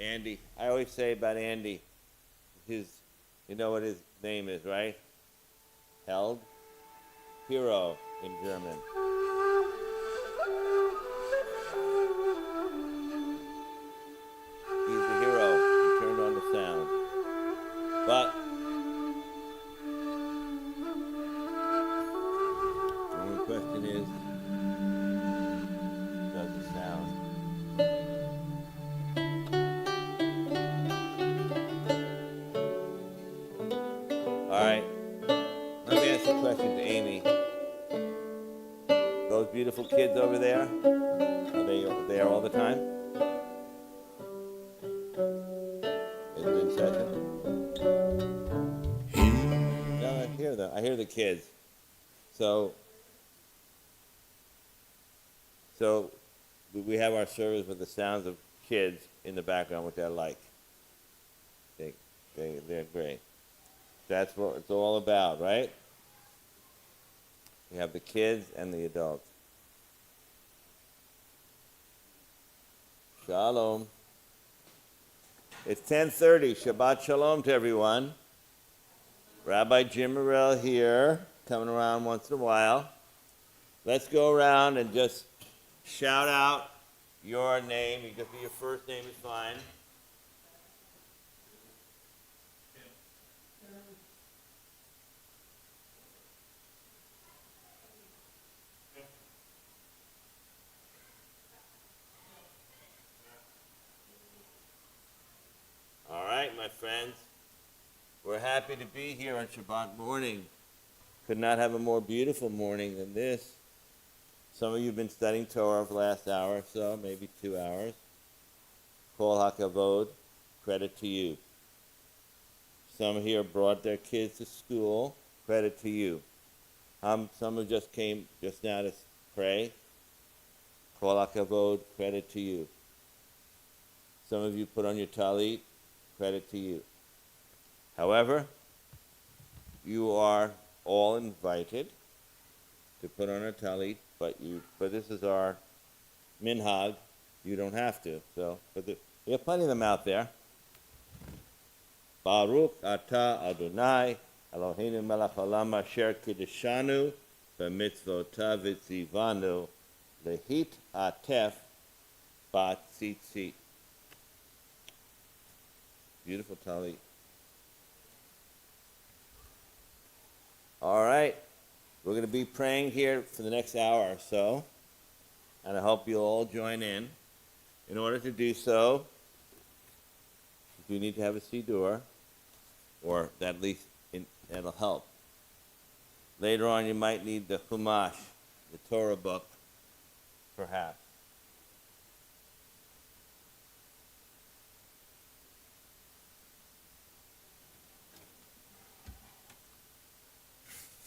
Andy. I always say about Andy, you know what his name is, right? Held? Hero in German. He's the hero. He turned on the sound. But the only question is, does it sound? All right. Let me ask a question to Amy. Those beautiful kids over there, are they there all the time? Is it in session? No, I hear the kids. So we have our service with the sounds of kids in the background, which I like. They're great. That's what it's all about, right? We have the kids and the adults. Shalom. It's 10:30. Shabbat Shalom to everyone. Rabbi Jim Morrell here, coming around once in a while. Let's go around and just shout out your name. You can be your first name is fine. All right, my friends. We're happy to be here on Shabbat morning. Could not have a more beautiful morning than this. Some of you have been studying Torah for the last hour or so, maybe 2 hours. Kol HaKavod, credit to you. Some here brought their kids to school, credit to you. Some who just came just now to pray, Kol HaKavod, credit to you. Some of you put on your talit, credit to you. However, you are all invited to put on a talit, but this is our minhag. You don't have to. We have plenty of them out there. Baruch atah Adonai Eloheinu melech haolam asher kiddushanu b'mitzvotav v'tzivanu lehit atef b'tzitzit. Beautiful talit. All right. We're going to be praying here for the next hour or so, and I hope you'll all join in. In order to do so, you need to have a siddur, or at least that'll help. Later on, you might need the Chumash, the Torah book, perhaps.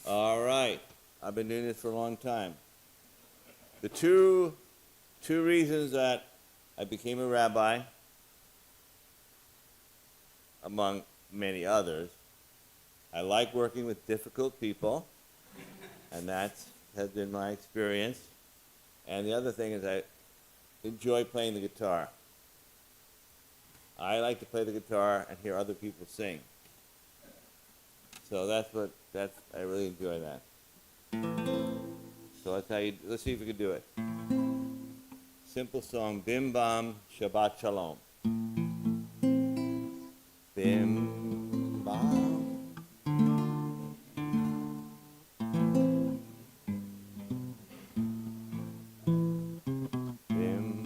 All right. I've been doing this for a long time. The two reasons that I became a rabbi, among many others, I like working with difficult people, and that has been my experience. And the other thing is I enjoy playing the guitar. I like to play the guitar and hear other people sing. So I really enjoy that. So let's see if we can do it. Simple song, Bim Bam, Shabbat Shalom. Bim Bam. Bim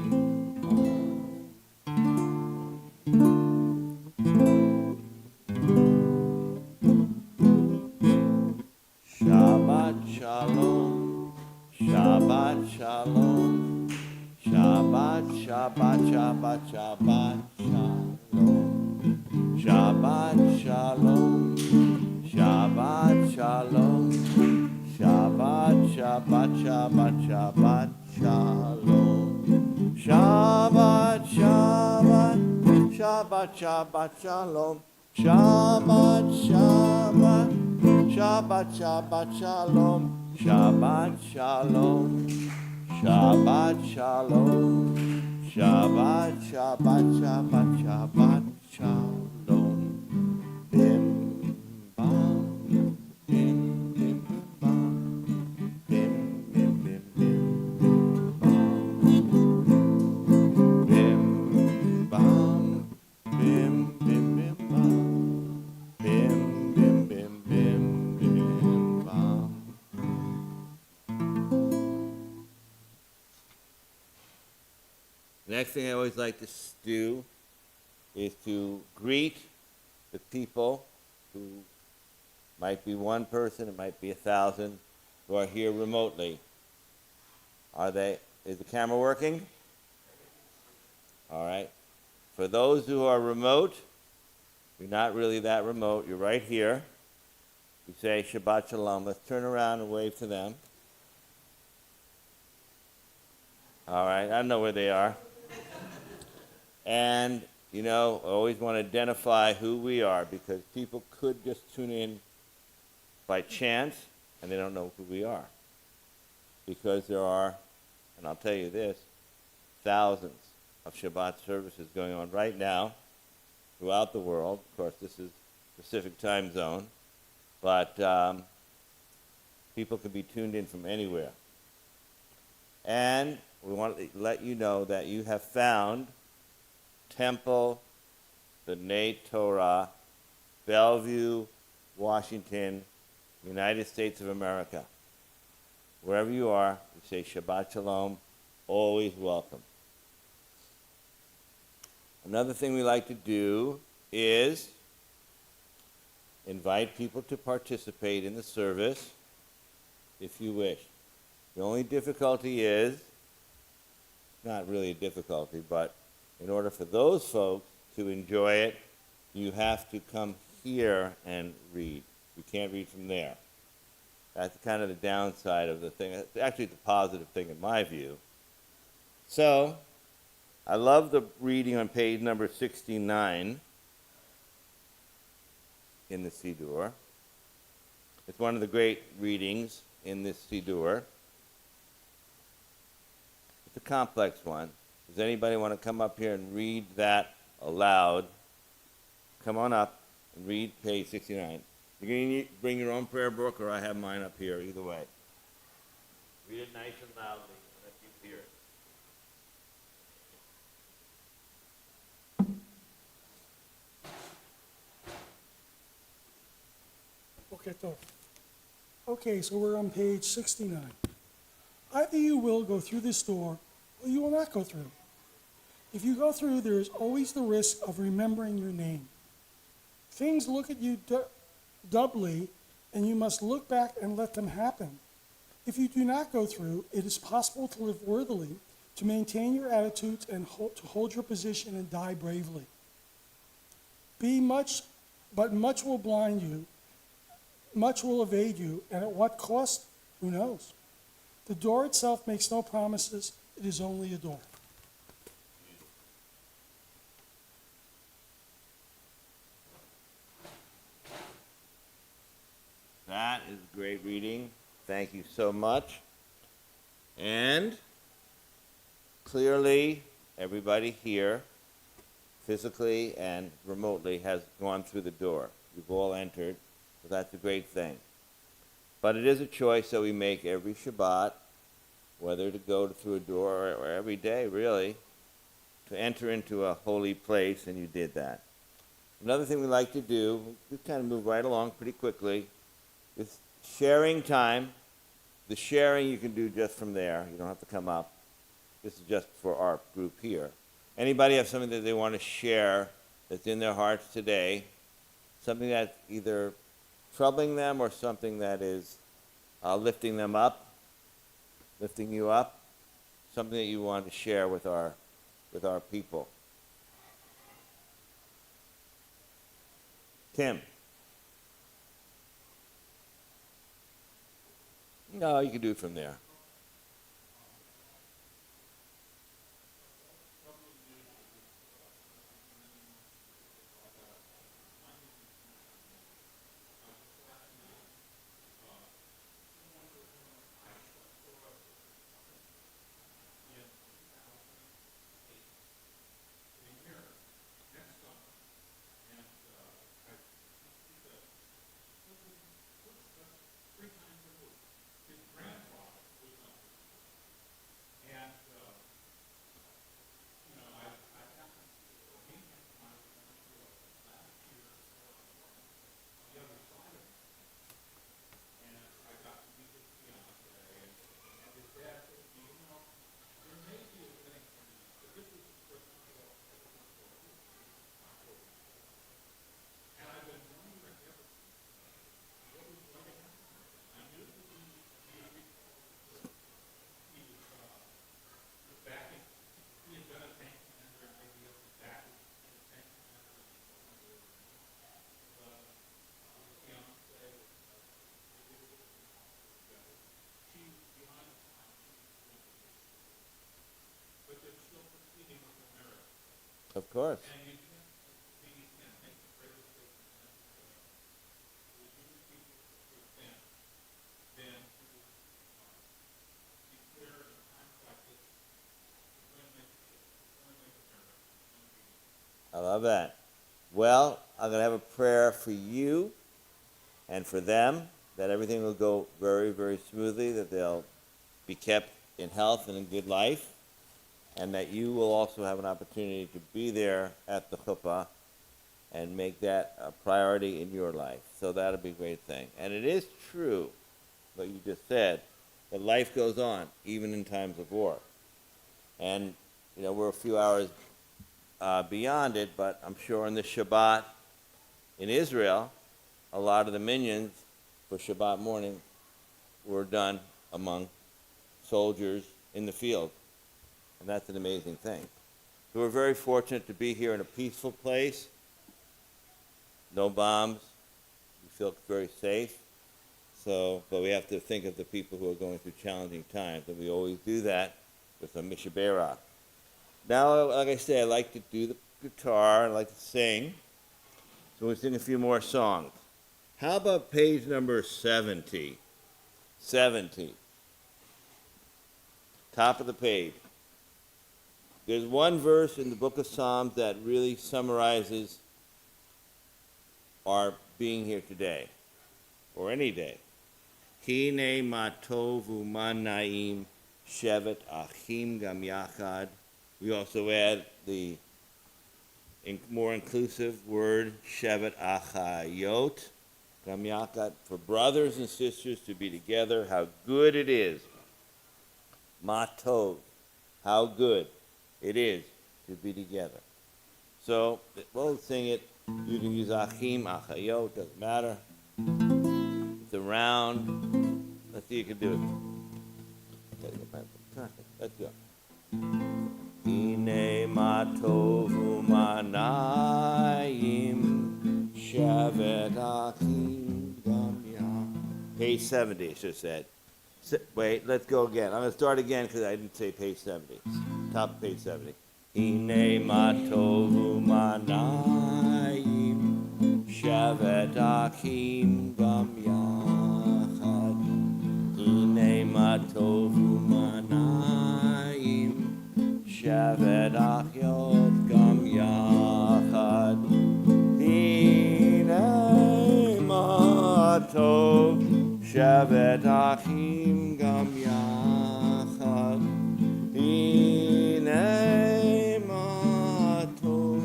Shabbat Shalom, Shabbat Shalom, Shabbat, Shabbat, Shabbat, Shabbat Shalom, Shabbat Shalom, Shabbat Shalom, Shabbat, Shabbat, Shabbat, Shabbat Shalom, Shabbat, Shabbat, Shabbat, Shabbat Shalom, Shabbat, Shabbat. Shabbat, Shabbat, Shalom, Shabbat, Shalom, Shabbat, Shalom, Shabbat, Shabbat, Shabbat, Shabbat, Shalom, Bim, Bam, Bim, Bim, Bam, Bim, Bim, Bim, Bim, Bam, Bim, Bam, Bim, Bim, Bim, Bam, Bim, Bim, Bim, Bim. The next thing I always like to do is to greet the people who might be one person, it might be 1,000, who are here remotely. Is the camera working? All right. For those who are remote, you're not really that remote, you're right here. We say Shabbat Shalom. Let's turn around and wave to them. All right, I don't know where they are. And, I always want to identify who we are, because people could just tune in by chance and they don't know who we are. Because there are, and I'll tell you this, thousands of Shabbat services going on right now throughout the world. Of course, this is Pacific time zone, but people can be tuned in from anywhere. And we want to let you know that you have found Temple B'nai Torah, Bellevue, Washington, United States of America. Wherever you are, we say Shabbat Shalom, always welcome. Another thing we like to do is invite people to participate in the service if you wish. The only difficulty is, not really a difficulty, but in order for those folks to enjoy it, you have to come here and read. You can't read from there. That's kind of the downside of the thing. Actually, it's a positive thing in my view. So, I love the reading on page number 69 in the Siddur. It's one of the great readings in this Siddur. It's a complex one. Does anybody want to come up here and read that aloud? Come on up and read page 69. You're going to need to bring your own prayer book, or I have mine up here, either way. Read it nice and loudly so that you hear it. Okay, so we're on page 69. Either you will go through this door, or you will not go through. If you go through, there is always the risk of remembering your name. Things look at you doubly, and you must look back and let them happen. If you do not go through, it is possible to live worthily, to maintain your attitudes, and to hold your position and die bravely. But much will blind you, much will evade you, and at what cost, who knows? The door itself makes no promises, it is only a door. That is great reading. Thank you so much. And clearly, everybody here, physically and remotely, has gone through the door. You've all entered, so that's a great thing. But it is a choice that we make every Shabbat, whether to go through a door or every day, really, to enter into a holy place, and you did that. Another thing we like to do, we kind of move right along pretty quickly, is sharing time. The sharing you can do just from there. You don't have to come up. This is just for our group here. Anybody have something that they want to share that's in their hearts today? Something that's either troubling them or something that is lifting them up, lifting you up? Something that you want to share with our people. Tim. No, you can do it from there. Of course. I love that. Well, I'm going to have a prayer for you and for them, that everything will go very, very smoothly, that they'll be kept in health and in good life, and that you will also have an opportunity to be there at the chuppah and make that a priority in your life. So that'll be a great thing. And it is true, what you just said, that life goes on, even in times of war. And, we're a few hours beyond it, but I'm sure in the Shabbat in Israel, a lot of the minions for Shabbat morning were done among soldiers in the field. And that's an amazing thing. So we're very fortunate to be here in a peaceful place. No bombs. We feel very safe. But we have to think of the people who are going through challenging times, and we always do that with a mishabera. Now, like I say, I like to do the guitar, I like to sing. So we'll sing a few more songs. How about page number 70? 70. Top of the page. There's one verse in the book of Psalms that really summarizes our being here today, or any day. Hine ma tov u'ma na'im shevet achim gam yachad. We also add the more inclusive word shevet achayot gam yachad, for brothers and sisters to be together. How good it is. Ma tov, how good it is to be together. So we'll sing it. You can use achim, achayot, doesn't matter. It's around. Let's see if you can do it. Gotta get my Let's go. Hine ma tovu manayim shevet achim gam ya. Page 70, I should have said. Wait, let's go again. I'm going to start again because I didn't say page 70. Top of page 70. Hine ma tovu manayim shevet achim gam yachad. Hine ma tovu manayim shevet achayot gam yachad. Hine ma tov shevet achim gam yachad. Hine ma tov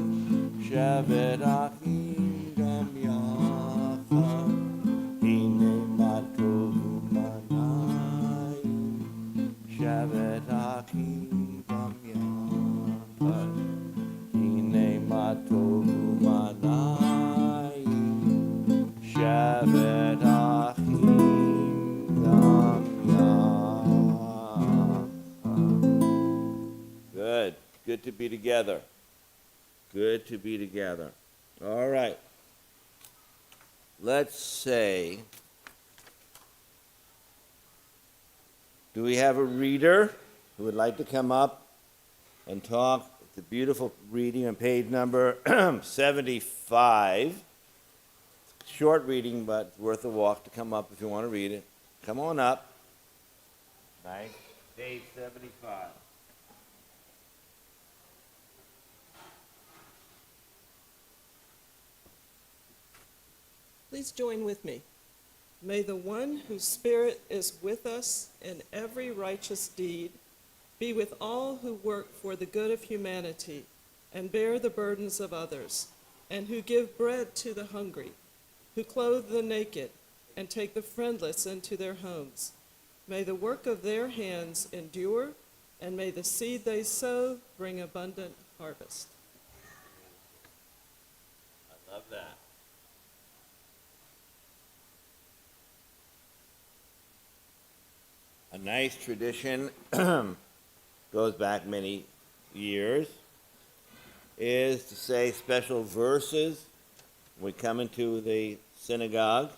shevet achim gam yachad. Hine ma tov u'manayim shevet achim gam yachad. Hine ma tov u'manayim shevet achim gam yachad. Good. Good to be together. Good to be together. All right. Let's say, do we have a reader who would like to come up and talk? It's a beautiful reading on page number 75. Short reading, but it's worth a walk to come up if you want to read it. Come on up. Nice. Page 75. Please join with me. May the one whose spirit is with us in every righteous deed be with all who work for the good of humanity and bear the burdens of others, and who give bread to the hungry, who clothe the naked and take the friendless into their homes. May the work of their hands endure, and may the seed they sow bring abundant harvest. I love that. A nice tradition, goes back many years, is to say special verses when we come into the synagogue.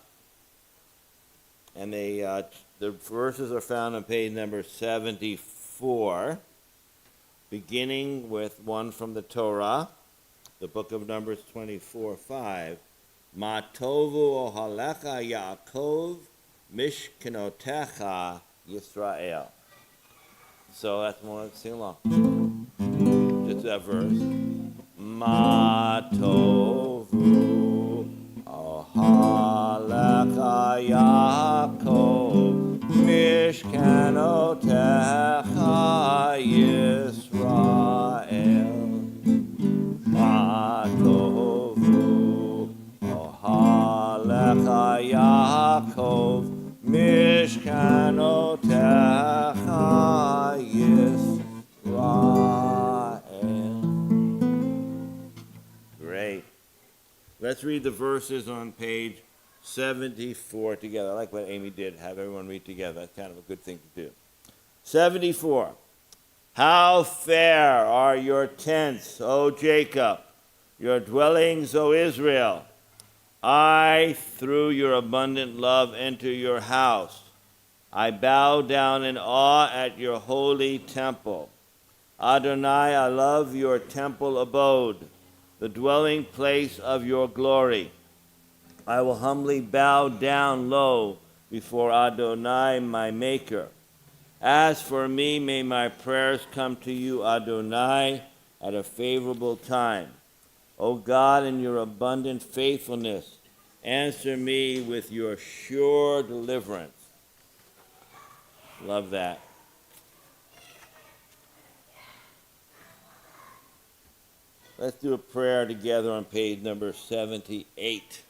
And the verses are found on page number 74, beginning with one from the Torah, the book of Numbers 24:5. Ma tovu ohalecha Yaakov mishkenotecha Yisrael. So that's one. Let's sing along. Just that verse. Ma tovu Let's read the verses on page 74 together. I like what Amy did, have everyone read together. That's kind of a good thing to do. 74. How fair are your tents, O Jacob, your dwellings, O Israel. I, through your abundant love, enter your house. I bow down in awe at your holy temple. Adonai, I love your temple abode, the dwelling place of your glory. I will humbly bow down low before Adonai, my Maker. As for me, may my prayers come to you, Adonai, at a favorable time. O God, in your abundant faithfulness, answer me with your sure deliverance. Love that. Let's do a prayer together on page number 78.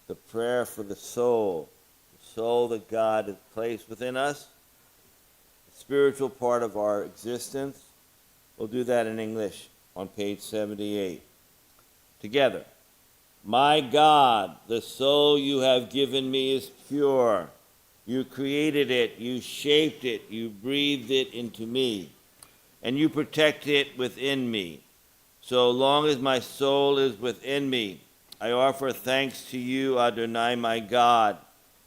The prayer for the soul that God has placed within us, the spiritual part of our existence. We'll do that in English on page 78. Together. My God, the soul you have given me is pure. You created it, you shaped it, you breathed it into me, and you protect it within me. So long as my soul is within me, I offer thanks to you, Adonai, my God,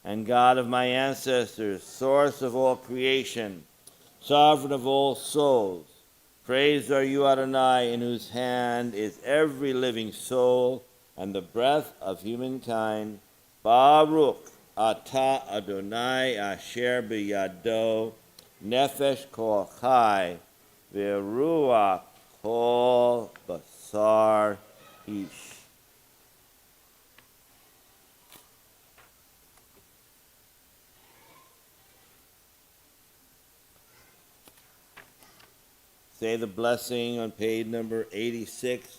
and God of my ancestors, source of all creation, sovereign of all souls. Praised are you, Adonai, in whose hand is every living soul and the breath of humankind. Baruch atah Adonai asher biyado nefesh kol chai v'ruach kol basar ish. Say the blessing on page number 86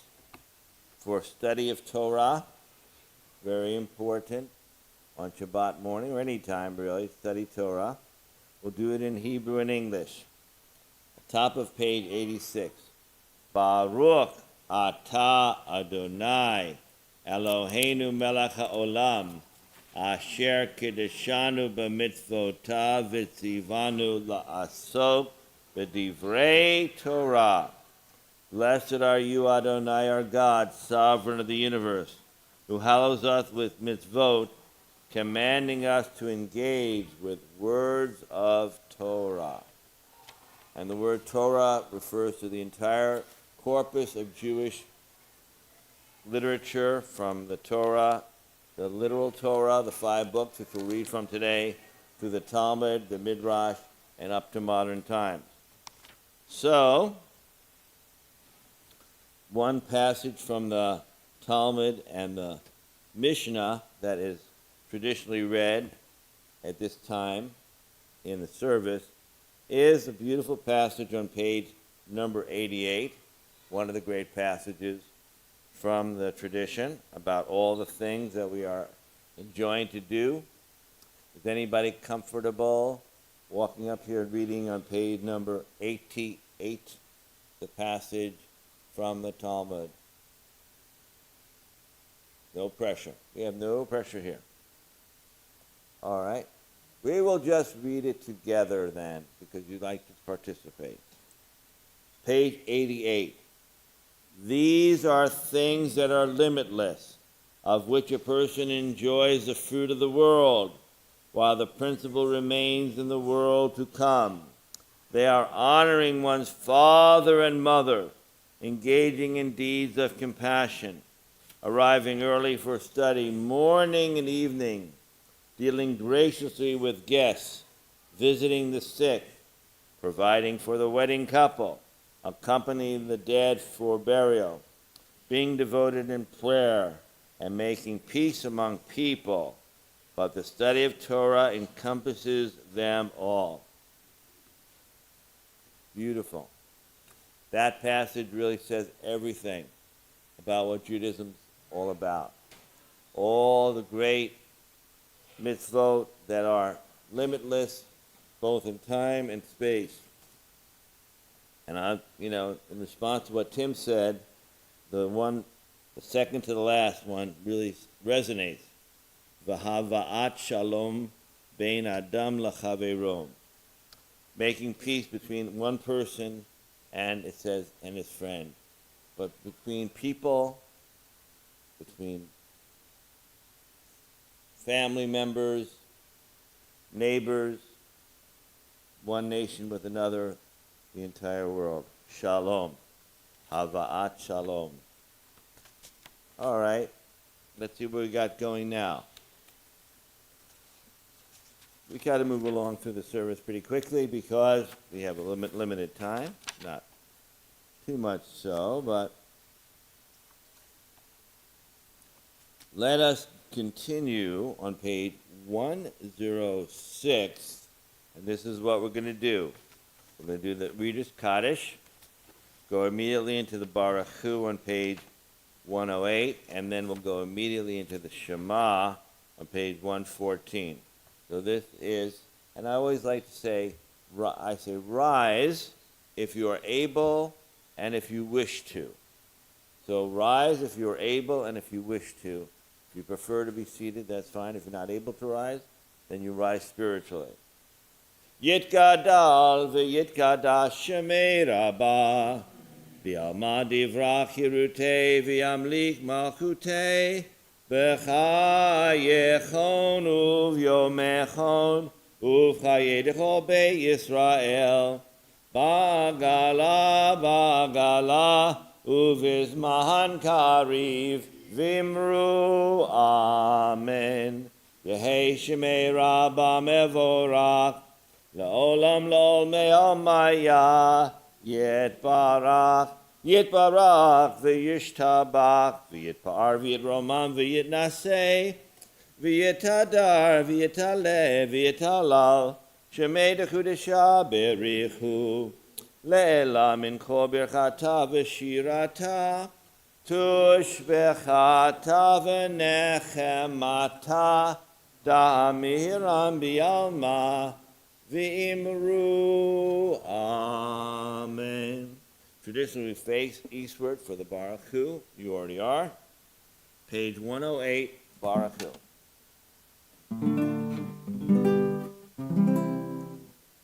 for study of Torah. Very important on Shabbat morning, or any time really, study Torah. We'll do it in Hebrew and English. Top of page 86. Baruch atah Adonai Eloheinu melech haolam asher kiddushanu b'mitzvotav v'tzivanu la'asok b'divrei Torah. Blessed are you, Adonai, our God, sovereign of the universe, who hallows us with mitzvot, commanding us to engage with words of Torah. And the word Torah refers to the entire corpus of Jewish literature, from the Torah, the literal Torah, the 5 books which we'll read from today, to the Talmud, the Midrash, and up to modern times. So, one passage from the Talmud and the Mishnah that is traditionally read at this time in the service is a beautiful passage on page number 88, one of the great passages from the tradition about all the things that we are enjoying to do. Is anybody comfortable walking up here and reading on page number 88, the passage from the Talmud? No pressure. We have no pressure here. All right. We will just read it together then, because you'd like to participate. Page 88. These are things that are limitless, of which a person enjoys the fruit of the world, while the principle remains in the world to come. They are honoring one's father and mother, engaging in deeds of compassion, arriving early for study, morning and evening, dealing graciously with guests, visiting the sick, providing for the wedding couple, accompanying the dead for burial, being devoted in prayer, and making peace among people. But the study of Torah encompasses them all. Beautiful. That passage really says everything about what Judaism's all about. All the great mitzvot that are limitless, both in time and space. And in response to what Tim said, the The second to the last one really resonates. V'hava'at shalom bein adam lachaverom. Making peace between one person and, it says, and his friend. But between people, between family members, neighbors, one nation with another, the entire world. Shalom. Hava'at shalom. All right. Let's see what we got going now. We got to move along through the service pretty quickly because we have a limited time. Not too much so, but let us continue on page 106, and this is what we're going to do. We're going to do the Reader's Kaddish, go immediately into the Baruch Hu on page 108, and then we'll go immediately into the Shema on page 114. So this is, and I always like to say, I say rise if you are able and if you wish to. So rise if you are able and if you wish to. If you prefer to be seated, that's fine. If you're not able to rise, then you rise spiritually. Yitgadal v'yitgadash shemei rabah v'yalma divrach hirutei v'yamlik malchutei b'chayechon uv'yomechon uv'chayedecho be'Yisrael ba'gala ba'gala uv'izmahan kariv v'imru amen. Yehei shemei rabah mevorach La'olam la'ol me'amaya yitbarach v'yishtabach v'yitpar v'yitromam v'yitnaseh v'yitadar v'yitaleh v'yitalal shemei dekudesha berichu le'ela min kol birchata v'shirata tushbechata v'nechemata da'amiram b'yalma V'imru, amen. Traditionally, we face eastward for the Baruch Hu. You already are. Page 108, Baruch Hu.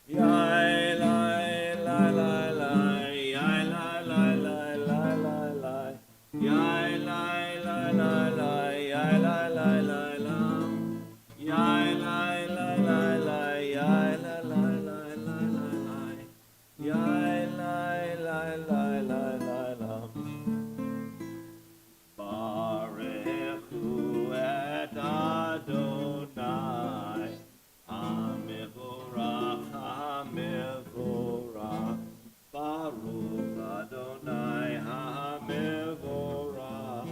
Yai, lai, lai, lai, lai, yai, lai, lai, lai, lai, lai, lai, yai, lai, lai, lai, lai, yai, lai, lai, lai, lai, yai, lai, lai, lai, lai, yai. Yai, lai, lai, lai, lai, lai, lam. Barechu et Adonai, Hamevorach, Hamevorach, Baruch Adonai, Hamevorach,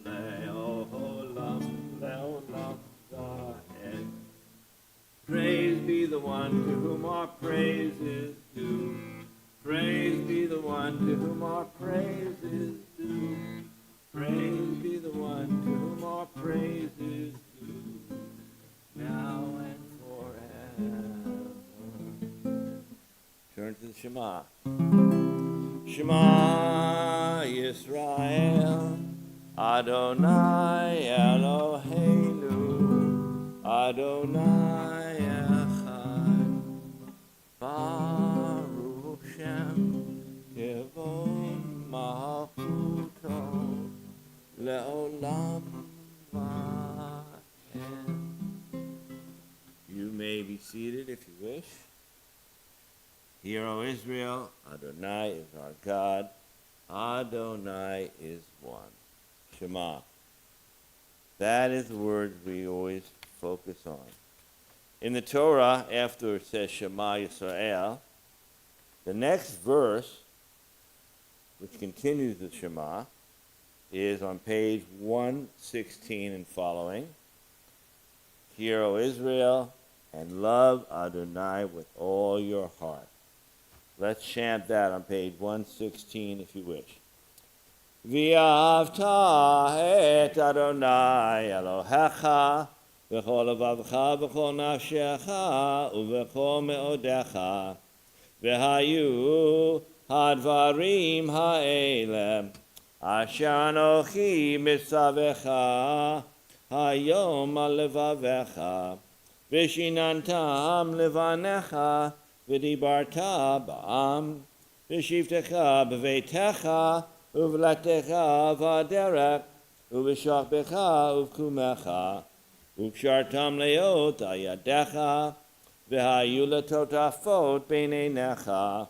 Le'olam, Le'olam, Vaed. Praise be the one to whom our praise is due. Praise be the one to whom our praise is due. Praise be the one to whom our praise is due. Now and forever. Turn to the Shema. Shema Yisrael, Adonai Eloheinu, Adonai Echad, Baruch Shem, Kevod Malchuto, Le'olam Va'ed. You may be seated if you wish. Hear, O Israel, Adonai is our God, Adonai is one. Shema. That is the word we always focus on. In the Torah, after it says Shema Yisrael, the next verse, which continues the Shema, is on page 116 and following. Hear, O Israel, and love Adonai with all your heart. Let's chant that on page 116 if you wish. V'yavta et Adonai Elohecha v'chol levavcha v'chol nafshecha u'v'chol me'odecha v'hayu hadvarim ha'elem Asher anochi mitzavecha hayom al levavecha vishinantam levanecha v'dibarta ba'am v'shivtecha b'veitecha uv'latecha v'aderech uv'shachbecha uv'kumecha uv'shartam leot ayadecha v'hayu letotafot b'neinecha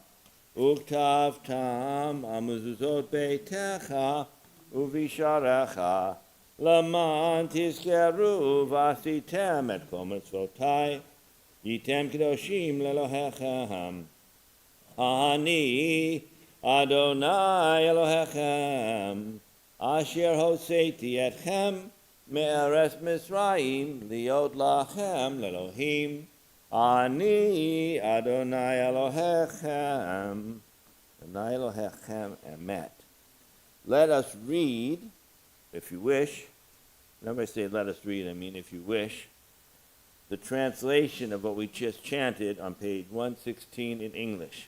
Uktavtam amuzuzot beitecha uvisharecha laman tizkeru vasitem et kol mitzvotai yitem kedoshim lelohechem ani Adonai Elohechem asher hoseiti etchem me'eretz Mitzrayim liot lachem lelohim Ani Adonai Elohechem, Adonai Elohechem emet. Let us read, if you wish. Whenever I say let us read, I mean if you wish, the translation of what we just chanted on page 116 in English.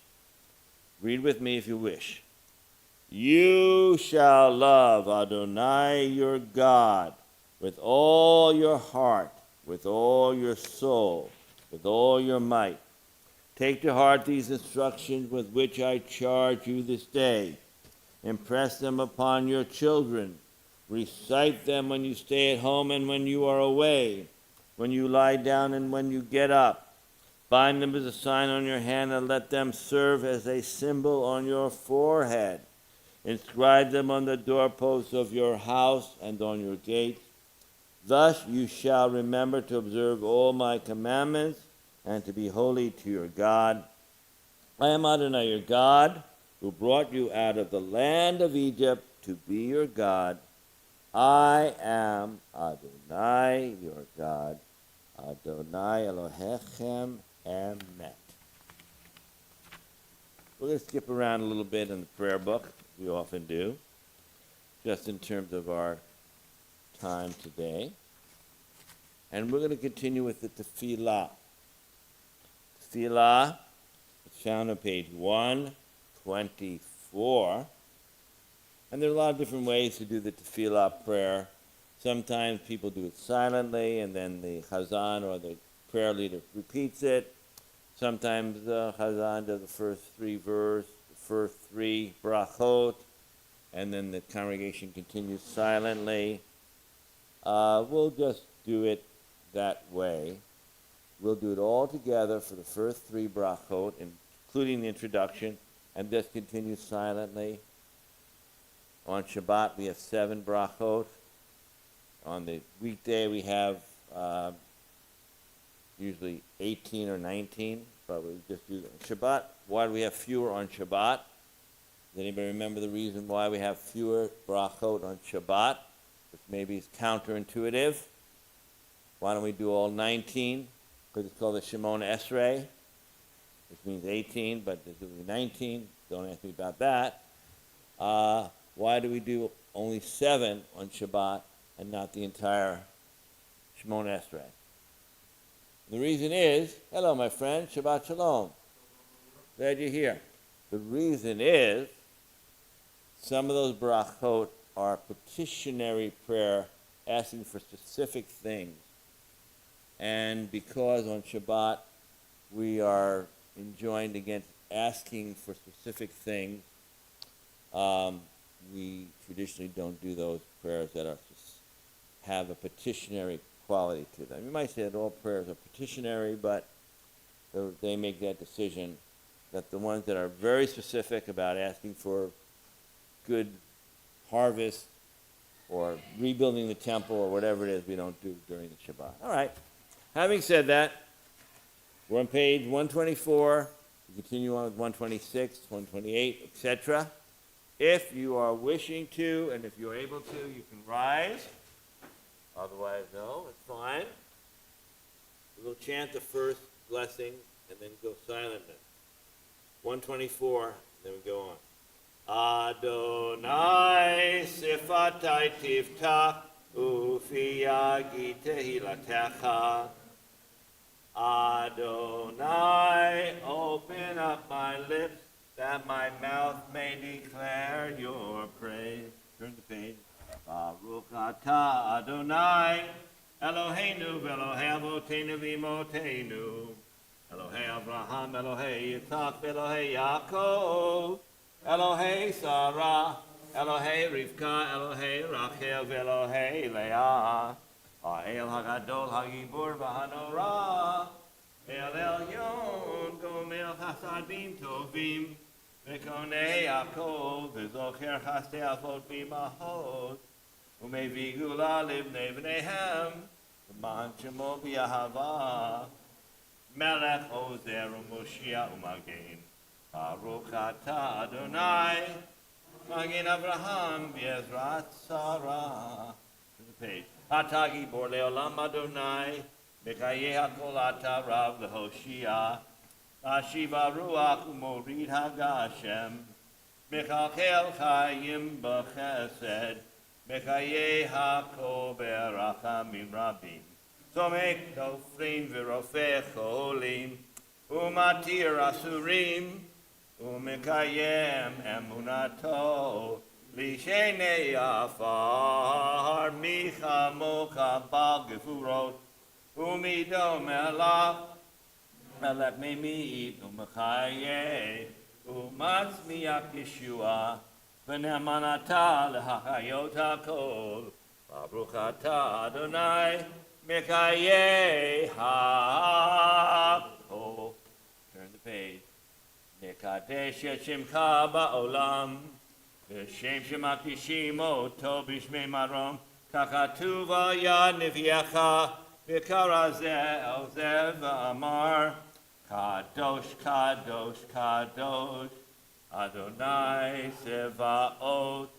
Read with me if you wish. You shall love Adonai your God with all your heart, with all your soul, with all your might. Take to heart these instructions with which I charge you this day. Impress them upon your children. Recite them when you stay at home and when you are away, when you lie down and when you get up. Bind them as a sign on your hand and let them serve as a symbol on your forehead. Inscribe them on the doorposts of your house and on your gates. Thus you shall remember to observe all my commandments and to be holy to your God. I am Adonai your God, who brought you out of the land of Egypt to be your God. I am Adonai your God. Adonai Elohechem emet. We're going to skip around a little bit in the prayer book, we often do, just in terms of our time today. And we're going to continue with the tefillah. Tefillah is found on page 124. And there are a lot of different ways to do the tefillah prayer. Sometimes people do it silently, and then the chazan or the prayer leader repeats it. Sometimes the chazan does the first three verses, the first three brachot, and then the congregation continues silently. We'll just do it that way. We'll do it all together for the first three brachot, including the introduction, and just continue silently. On Shabbat, we have 7 brachot. On the weekday, we have usually 18 or 19, but we just do Shabbat. Why do we have fewer on Shabbat? Does anybody remember the reason why we have fewer brachot on Shabbat? Which maybe is counterintuitive. Why don't we do all 19? Because it's called the Shemona Esrei, which means 18, but there's only 19. Don't ask me about that. Why do we do only 7 on Shabbat and not the entire Shemona Esrei? The reason is, hello my friend, Shabbat Shalom. Glad you're here. The reason is, some of those brachot are petitionary prayer, asking for specific things. And because on Shabbat we are enjoined against asking for specific things, we traditionally don't do those prayers that are have a petitionary quality to them. You might say that all prayers are petitionary, but they make that decision that the ones that are very specific about asking for good harvest or rebuilding the temple or whatever it is, we don't do during the Shabbat. All right. Having said that, we're on page 124. We continue on with 126, 128, etc. If you are wishing to, and if you're able to, you can rise. Otherwise, no, it's fine. We'll chant the first blessing and then go silently. 124, then we go on. Adonai sifatai tiftach ufiyagi tehilatecha. Adonai, open up my lips that my mouth may declare your praise. Ata Adonai, Eloheinu v'Elohei Avotenu v'Imotenu, Elohei Abraham, Elohei Yitzhak, Elohei Yaakov, Elohei Sarah, Elohei Rivka, Elohei Rachel, v'Elohei Leah, Ha'el HaGadol HaGibur v'Hanorah, El Elyon, Gomel Chasadim Tovim, V'Konei Yaakov, V'Zocher Chasdei Avot V'Imahot, U'Mevii Gula Livnei V'neihem, V'Man Shemo B'Yahava, Melech Ozer U'Moshiach U'Magen, Baruch Ata Adonai, Magen Avraham V'Ezrat Sarah. To the page. Ata Gibor Leolam Adonai, Mekayeh HaKol Ata Rav L'Hoshia, Ashiva Ruach U'Morid HaGashem, Mechalchel Chayim B'Chesed, Mekayeh HaKol Be'Rachamim Rabim, Somek Tofrim V'Rofech Cholim, U'Matir Asurim, U'Mekayem Emunato, Lishenei Afar, Micha Mocha Bal Gefurot, U'Mido Melach, Melech Meimit, U'Mechaye, U'Matzmiach Yeshua, V'Ne'amanata L'Hachayot HaKol, Baruch Ata Adonai, Mekayeh HaKol. Turn the page. Nekadesh et Shemcha Ba'olam, V'Shem Shemakdishim Oto B'Shmei Marom, Kachatuv Al Yad Nevi'echa, V'Kara Zeh El Zeh V'Amar, Kadosh, Kadosh, Kadosh, Adonai Sevaot,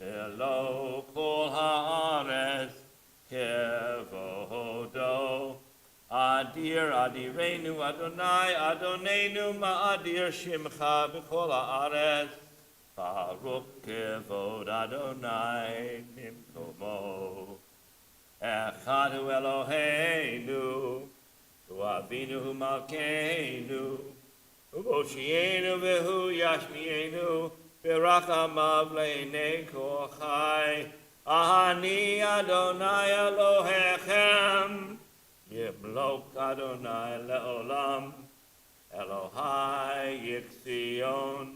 Elo Kol Haaretz, Kevodo, Adir, Adirenu, Adonai, Adonenu, Ma'adir Shimcha, B'Kol Haaretz, Baruch Kevod Adonai, Nimkomo, Echadu Eloheinu, U'Avinu Malkeinu, U'Moshienu V'Hu Yashmienu, V'Rachamav Le'nei Kochai, Ahani Adonai Elohechem, Yimlok Adonai Le'olam, Elohai Yixion,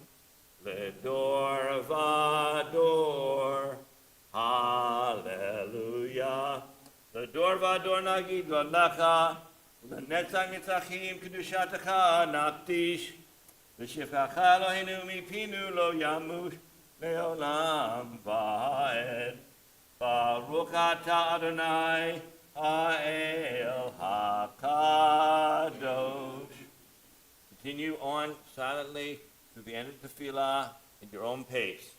Le'dor Vador, Hallelujah. Le'dor Vador Nagid L'Lecha, L'netzach Nitzachim Kedushatecha Nakdish, L'shivchacha Eloheinu Mipinu Lo Yamush, Le'olam Va'ed. Baruch Ata Adonai, Ha'el HaKadosh. Continue on silently to the end of the tefillah at your own pace.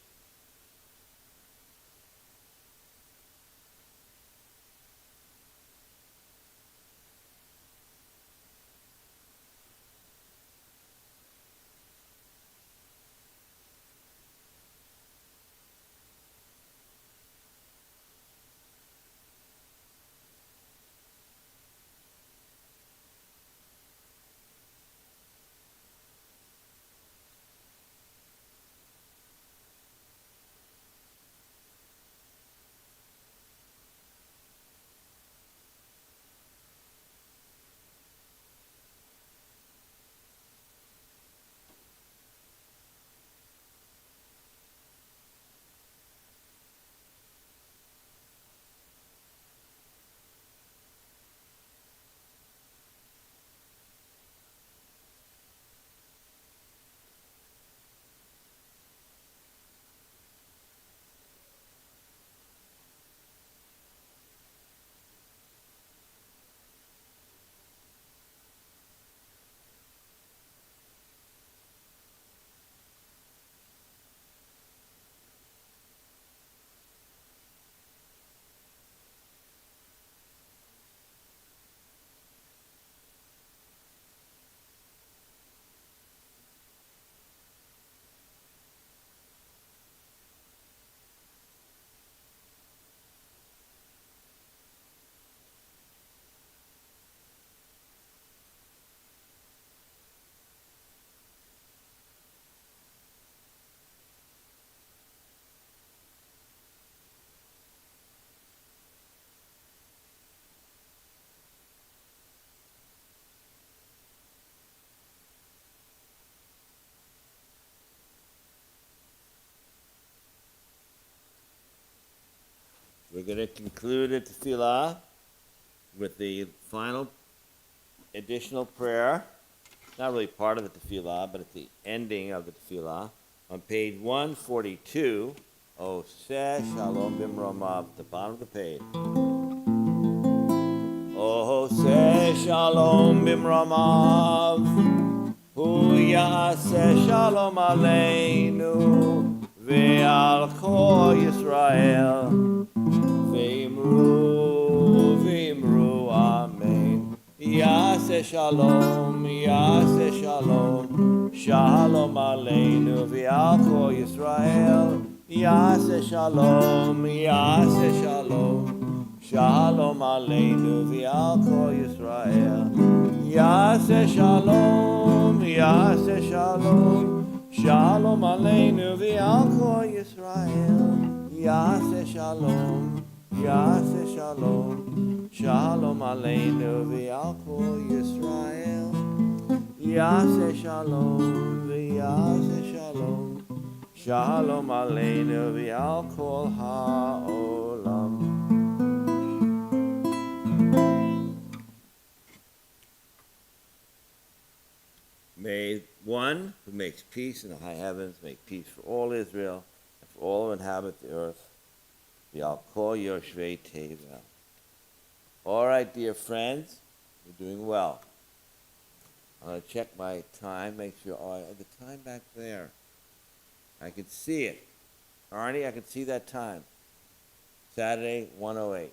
We're going to conclude the tefillah with the final additional prayer. Not really part of the tefillah, but at the ending of the tefillah. On page 142, Oseh Shalom Bimromav, the bottom of the page. Oseh Shalom Bimromav, Hu Yaseh Shalom Aleinu, Ve'al Kol Yisrael, Ve'imru, Amen. Yaseh Shalom, Yaseh Shalom, Shalom Aleinu, Ve'al Kol Yisrael, Yaseh Shalom, Yaseh Shalom, Shalom Aleinu, Ve'al Kol Yisrael, Yaseh Shalom, Yaseh Shalom, Shalom Aleinu, Ve'al Kol Yisrael, Yaseh Shalom, Yaseh Shalom, Shalom Aleinu, Ve'al Kol Yisrael, Yaseh Shalom, Yaseh Shalom, Shalom Aleinu, Ve'al Kol Ha'olam. May one who makes peace in the high heavens make peace for all Israel and for all who inhabit the earth. Ve'al Kol Yoshvei Tevel. All right, dear friends, we're doing well. I'm going to check my time, make sure, the time back there. I can see it. Arnie, I can see that time. Saturday, 1:08.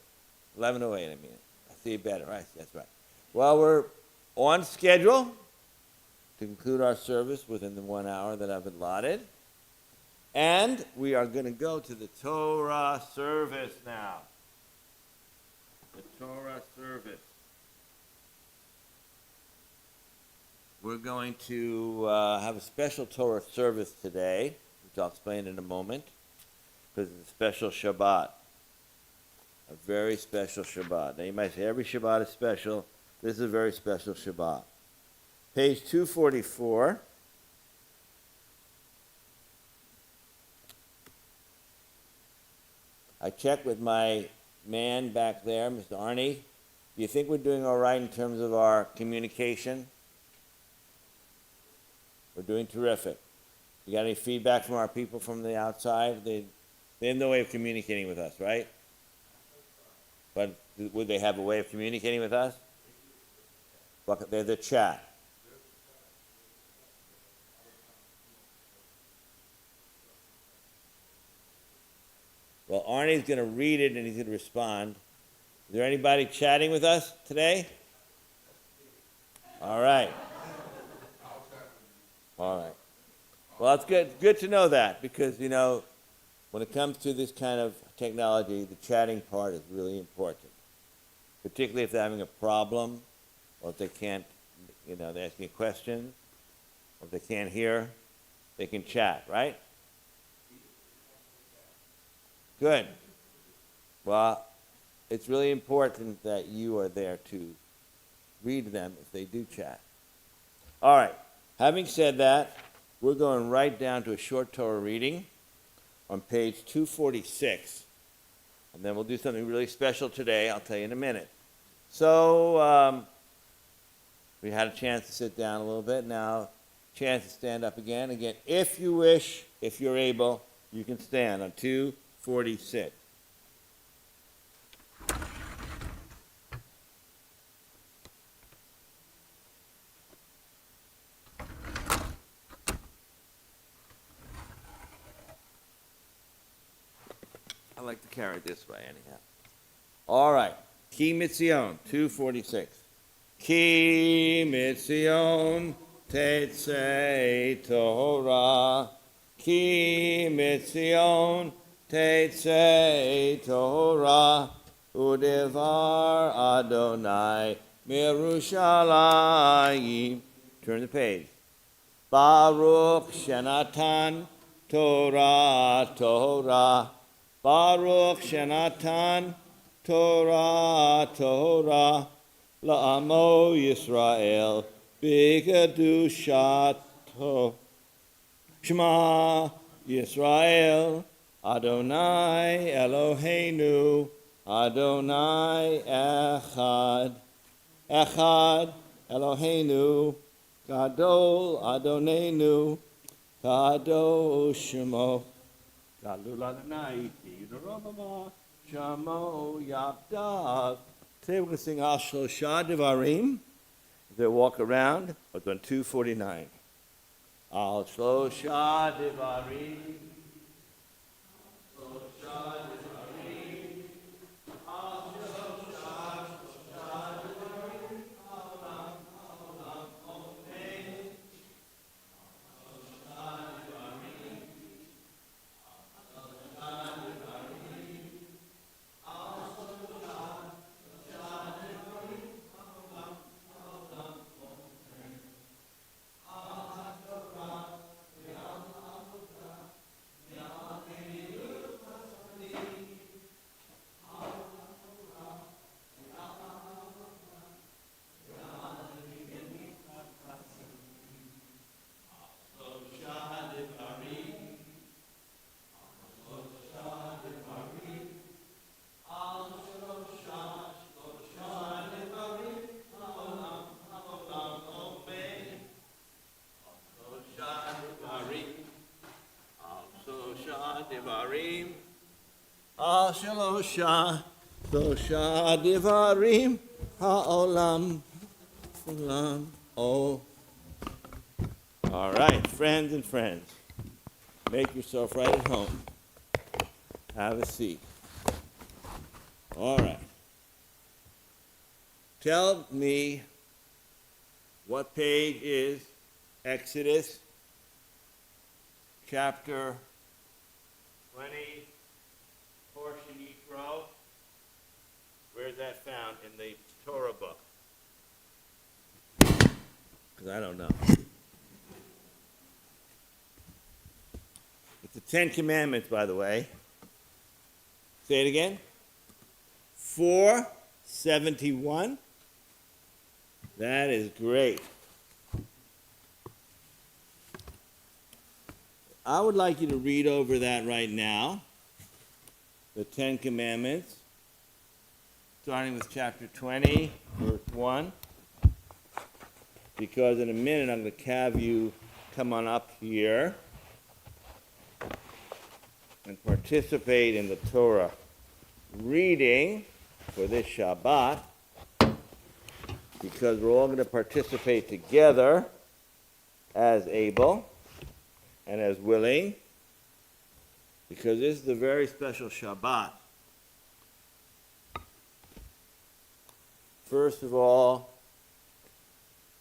11:08, I mean. I see it better, right? That's right. Well, we're on schedule to conclude our service within the 1 hour that I've allotted. And we are going to go to the Torah service now. The Torah service. We're going to have a special Torah service today, which I'll explain in a moment, because it's a special Shabbat. A very special Shabbat. Now you might say every Shabbat is special. This is a very special Shabbat. Page 244. I checked with my man back there, Mr. Arnie. Do you think we're doing all right in terms of our communication? We're doing terrific. You got any feedback from our people from the outside? They have no way of communicating with us, right? But would they have a way of communicating with us? They're the chat. Well, Arnie's going to read it and he's going to respond. Is there anybody chatting with us today? All right. All right. Well, it's good to know that because, you know, when it comes to this kind of technology, the chatting part is really important, particularly if they're having a problem or if they can't, you know, they're asking a question, or if they can't hear, they can chat, right? Good. Well, it's really important that you are there to read them if they do chat. All right. Having said that, we're going right down to a short Torah reading on page 246. And then we'll do something really special today. I'll tell you in a minute. So, we had a chance to sit down a little bit. Now, chance to stand up again. Again, if you wish, if you're able, you can stand on 246. I like to carry it this way anyhow. All right. Ki Mitzion, 246. Ki Mitzion Tetzei Torah. Ki Mitzion Tetzei Torah. Udevar Adonai Mirushalayim. Turn the page. Baruch Shenatan Torah Torah. Baruch Shenatan Torah Torah La'amo Yisrael B'kedushato Shema Yisrael Adonai Eloheinu, Adonai Echad. Echad Eloheinu, Gadol Adonenu, Kadosh Shemo. Gadol Adonai, Yidarabama, Shamo Yabdav. Today we're going to sing Al Shlosha Devarim. They walk around. It's on 249. Al Shlosha Devarim. Devarim, Al Shlosha Devarim, Ha'olam, Olam, Oh. All right, friends and friends, make yourself right at home. Have a seat. All right. Tell me what page is Exodus chapter 20, portion Yitro. Where's that found in the Torah book? Because I don't know. It's the 10 Commandments, by the way. Say it again. 471. That is great. I would like you to read over that right now, the 10 Commandments, starting with chapter 20, verse 1, because in a minute I'm going to have you come on up here and participate in the Torah reading for this Shabbat, because we're all going to participate together as able and as willing, because this is a very special Shabbat. First of all,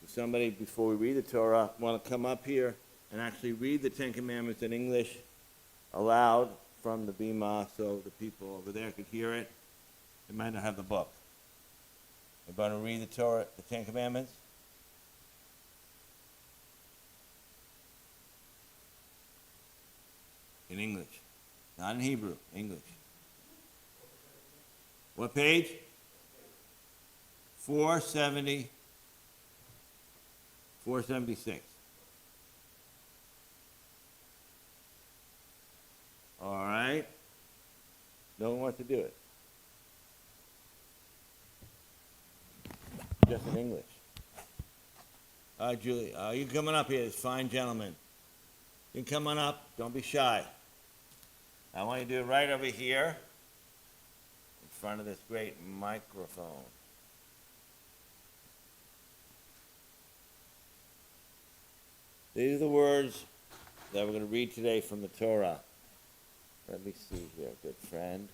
if somebody, before we read the Torah, want to come up here and actually read the 10 Commandments in English aloud from the Bima so the people over there could hear it. They might not have the book. Everybody read the Torah, the 10 Commandments? In English. Not in Hebrew, English. What page? 470. 476. All right. No one wants to do it. Just in English. All right, Julie. You coming up here, this fine gentleman. You can come on up. Don't be shy. I want you to do it right over here in front of this great microphone. These are the words that we're going to read today from the Torah. Let me see here, good friend.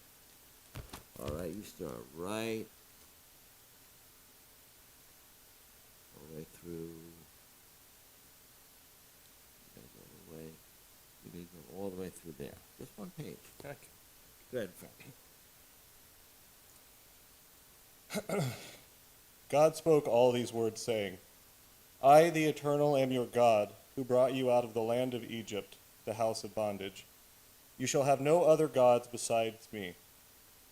All right, you start right all the way through. You may go all the way through there. Just one page. Okay. Go ahead, Frankie. God spoke all these words, saying, I, the Eternal, am your God, who brought you out of the land of Egypt, the house of bondage. You shall have no other gods besides me.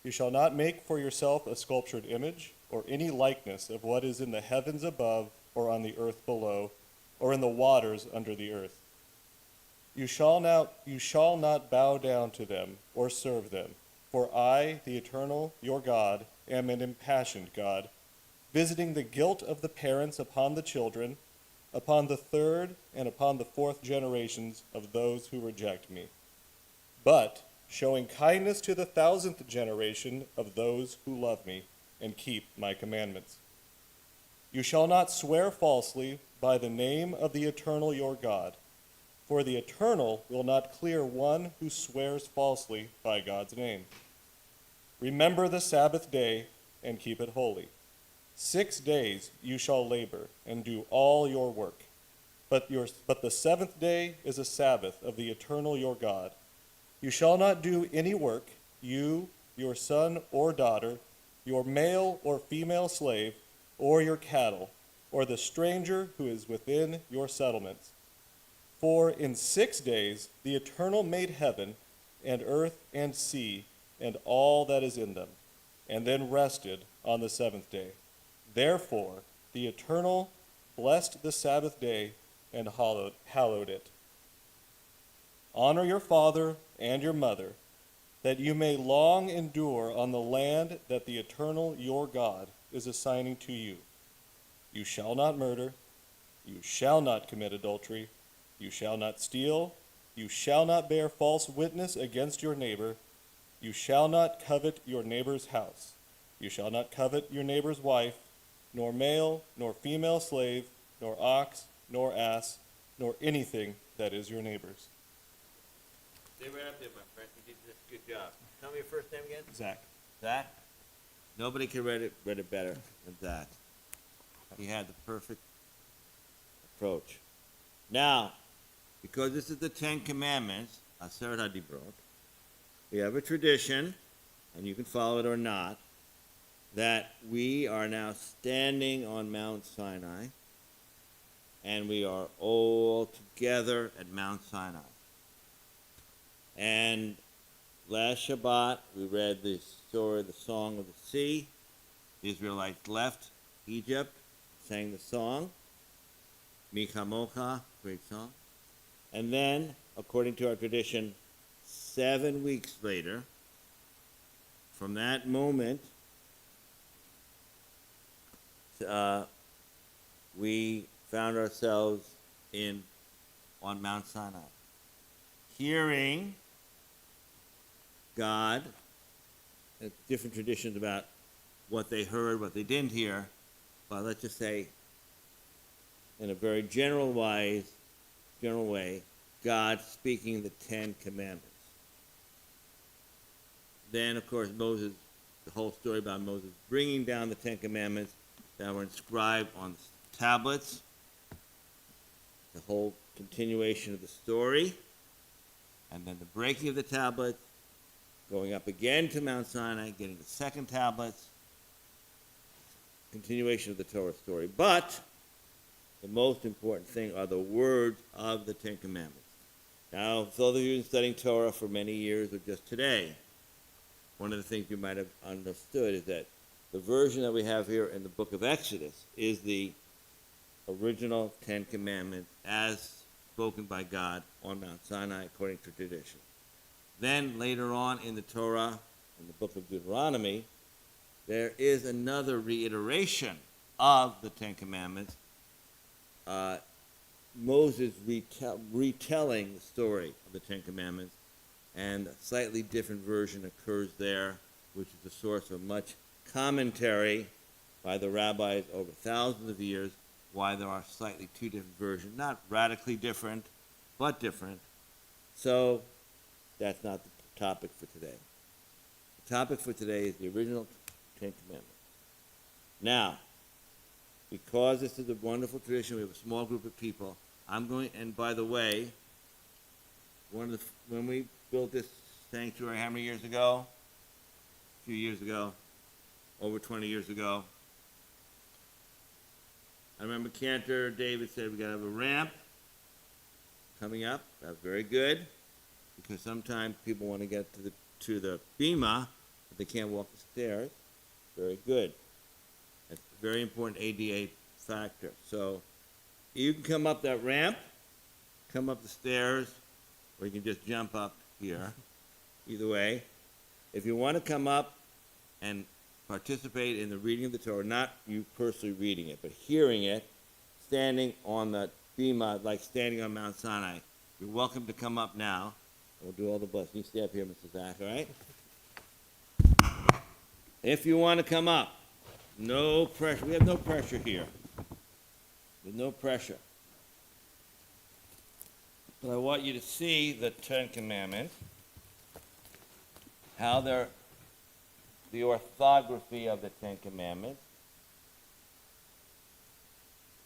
You shall not make for yourself a sculptured image, or any likeness of what is in the heavens above, or on the earth below, or in the waters under the earth. You shall not bow down to them or serve them, for I, the Eternal, your God, am an impassioned God, visiting the guilt of the parents upon the children, upon the third and upon the fourth generations of those who reject me, but showing kindness to the 1,000th generation of those who love me and keep my commandments. You shall not swear falsely by the name of the Eternal your God, for the Eternal will not clear one who swears falsely by God's name. Remember the Sabbath day and keep it holy. 6 days you shall labor and do all your work, but the seventh day is a Sabbath of the Eternal your God. You shall not do any work, you, your son or daughter, your male or female slave, or your cattle, or the stranger who is within your settlements. For in 6 days the Eternal made heaven and earth and sea and all that is in them, and then rested on the seventh day. Therefore the Eternal blessed the Sabbath day and hallowed it. Honor your father and your mother, that you may long endure on the land that the Eternal your God is assigning to you. You shall not murder, you shall not commit adultery, you shall not steal, you shall not bear false witness against your neighbor, you shall not covet your neighbor's house, you shall not covet your neighbor's wife, nor male, nor female slave, nor ox, nor ass, nor anything that is your neighbor's. Stay right up there, my friend. You did a good job. Tell me your first name again. Zach. Zach? Nobody could read it better than Zach. He had the perfect approach. Now, because this is the Ten Commandments, Aseret HaDibrot, we have a tradition, and you can follow it or not, that we are now standing on Mount Sinai, and we are all together at Mount Sinai. And last Shabbat, we read the story, the Song of the Sea. The Israelites left Egypt, sang the song, Mi Chamocha, great song. And then, according to our tradition, 7 weeks later, from that moment, we found ourselves on Mount Sinai, hearing God, different traditions about what they heard, what they didn't hear, but let's just say, in a very general way, God speaking the Ten Commandments. Then, of course, Moses, the whole story about Moses bringing down the Ten Commandments that were inscribed on tablets, the whole continuation of the story, and then the breaking of the tablets, going up again to Mount Sinai, getting the second tablets, continuation of the Torah story. But the most important thing are the words of the Ten Commandments. Now, for those of you who've been studying Torah for many years or just today, one of the things you might have understood is that the version that we have here in the book of Exodus is the original Ten Commandments as spoken by God on Mount Sinai according to tradition. Then later on in the Torah, in the book of Deuteronomy, there is another reiteration of the Ten Commandments, Moses retelling the story of the Ten Commandments, and a slightly different version occurs there, which is the source of much commentary by the rabbis over thousands of years, why there are slightly two different versions, not radically different, but different. So that's not the topic for today. The topic for today is the original Ten Commandments. Now, because this is a wonderful tradition, we have a small group of people. And by the way, when we built this sanctuary how many years ago? A few years ago, over 20 years ago. I remember Cantor David said we got to have a ramp coming up. That's very good, because sometimes people want to get to the bima, but they can't walk the stairs. Very good. That's a very important ADA factor. So you can come up that ramp, come up the stairs, or you can just jump up here. Either way. If you want to come up and participate in the reading of the Torah, not you personally reading it, but hearing it, standing on the bima, like standing on Mount Sinai, you're welcome to come up now. We'll do all the blessings. You stay up here, Mr. Zach, all right? If you want to come up, no pressure. We have no pressure here. There's no pressure. But I want you to see the Ten Commandments, how they're the orthography of the Ten Commandments.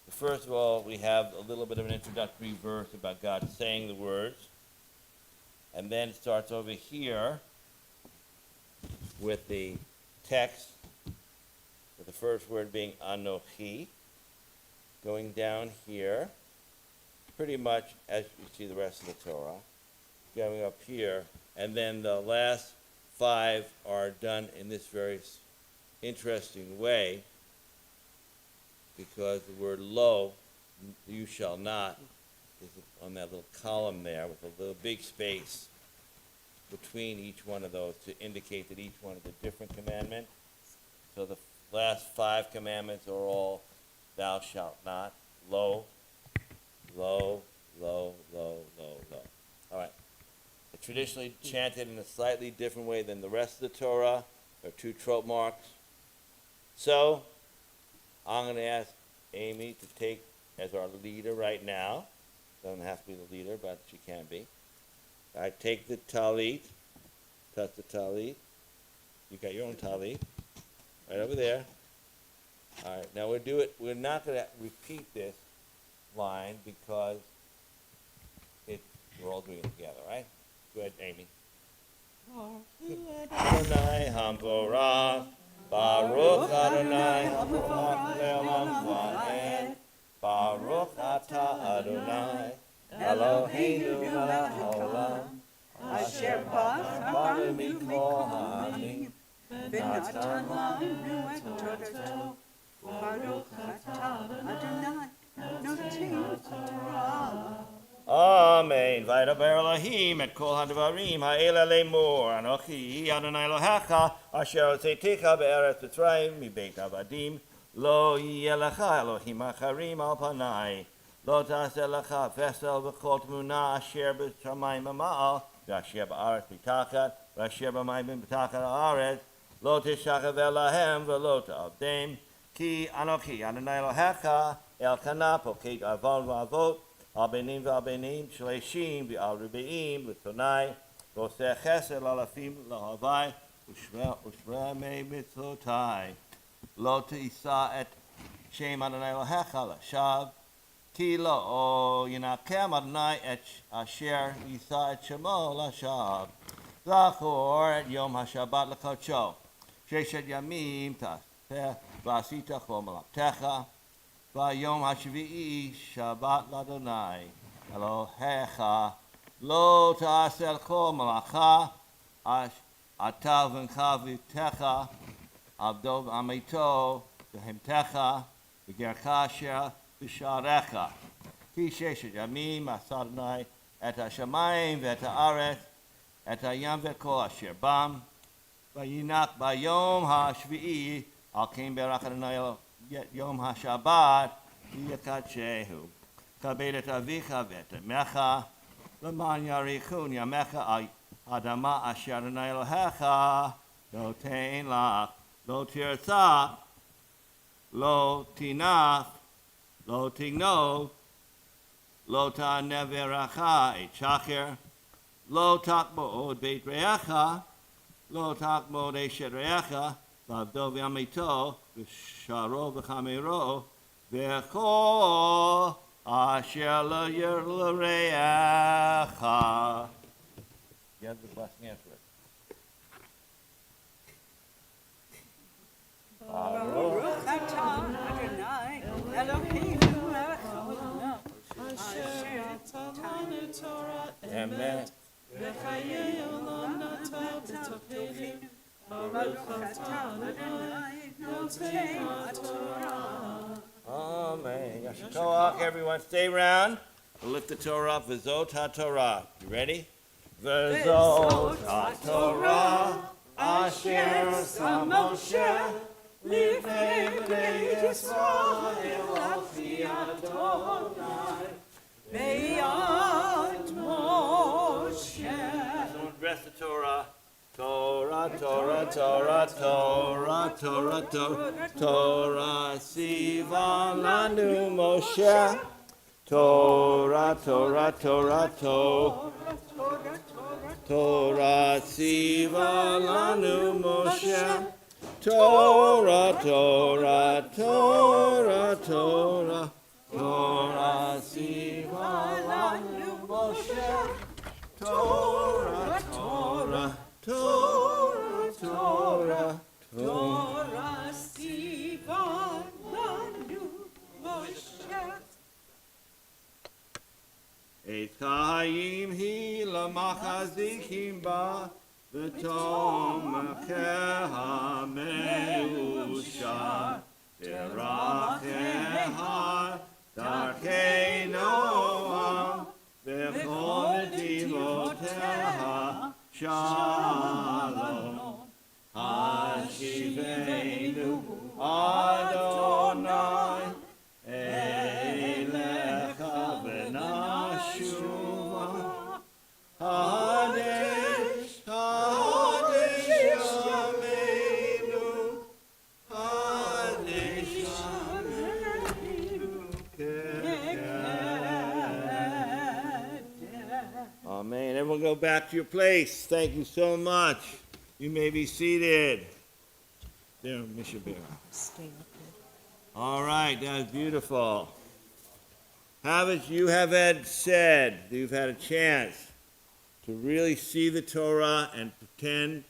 First of all, we have a little bit of an introductory verse about God saying the words. And then it starts over here with the text, with the first word being Anochi, going down here, pretty much as you see the rest of the Torah, going up here, and then the last 5 are done in this very interesting way, because the word lo, you shall not, is on that little column there with a little big space between each one of those to indicate that each one is a different commandment. So the last 5 commandments are all thou shalt not, lo, lo, lo, lo, lo, lo. All right. It's traditionally chanted in a slightly different way than the rest of the Torah. There are 2 trope marks. So I'm going to ask Amy to take as our leader right now. Doesn't have to be the leader, but she can be. I take the talit, touch the talit. You got your own talit, right over there. All right, now we'll do it. We're not going to repeat this line because we're all doing it together, right? Go ahead, Amy. Adonai Hamvorah, Baruch Adonai Hamvorah Le'olam Va'ed, Baruch Atah Adonai Eloheinu melech haolam, asher ba'anu mikol ha'amim, v'natan lanu et Torah. Baruch atah Adonai noten Torah. Amen. Vaydaber Elohim et kol hadvarim ha'ela lemor, Anochi Adonai Elohecha asher hotzeitecha be'eretz Mitzrayim mibeit avadim, lo yeh lecha Elohim acharim al panai. Lo ta'aseh lecha vesel v'chol tmuna asher b'shamayim ma'al, v'asher ba'aretz b'tachat, v'asher b'mayim b'tachat ha'aretz, lo tishachav elahem v'lo ta'avdem, ki Anochi Adonai Elohecha elkanah poked avon v'avot, al benim v'al benim, shleshim v'al rubeim l'tonai, v'oseh chesed l'alafim l'havai, u'shra mei mitzvotai. Lo te'isa et shem Adonai Elohecha l'shav, ki lo yinakem Adonai et asher yisa et shemo l'shav. Zachor et yom ha'shabbat l'kodsho, sheshet yamim ta'aseh v'asita chol malaktecha, v'yom ha'shvi'i Shabbat l'Adonai Elohecha, lo ta'aseh chol malacha, ata v'ncha v'techa, avdo v'amito v'hemtecha, v'gercha asher v'sharecha. Ki sheshet yamim asa Adonai et hashamayim v'et ha'aretz, et hayam v'kol asher bam, v'yinach b'yom ha'shvi'i, al ken berach Adonai yom ha'shabbat v'yakadshehu. Kabed et avicha v'et emecha, l'man yarichun yamecha al adama asher Adonai Elohecha noten lach. Lo tirtzach, lo tinach, lo tignov, lo ta'aneh v'racha et shacher, lo takbod beit re'echa, lo takbod eshet re'echa, v'avdo v'amito, v'sharo v'chamero, v'chol asher l'yer l're'echa. You have the blessing after it. Baruch atah Adonai Eloheinu melech haolam, Asher natan lanu Torah Amen. emet, v'chayei olam nata b'tokenu, Baruch atah Adonai noten Torah. Amen. Yashikoach, everyone. Stay around. We'll lift the Torah up. V'zot HaTorah. You ready? V'zot HaTorah asher sam Moshe lifnei bnei Yisrael al pi Adonai Beyond Moshe. Someone dress the Torah. Torah, Torah, Torah, Torah, Torah, Torah, Torah, Sivan lanu Moshe. Torah, Torah, Torah, Torah, Torah, Sivan lanu Moshe. Torah, Torah, Torah, Torah, Torah, Sivan lanu Moshe. Torah, Torah, Torah, Torah, Torah. Torah Sivan lanu Moshe. Et Chaim hi lamachazikim ba v'tom keha meusha teracheha darkei Noam v'chol netivoteha shalom hashivenu Adonai elecha v'nashuva Hadesh, Hadesh Yameinu, Hadesh Yameinu, Amen. Everyone go back to your place. Thank you so much. You may be seated. There, Mishabera. All right, that was beautiful. Haven't you have had said that you've had a chance to really see the Torah and pretend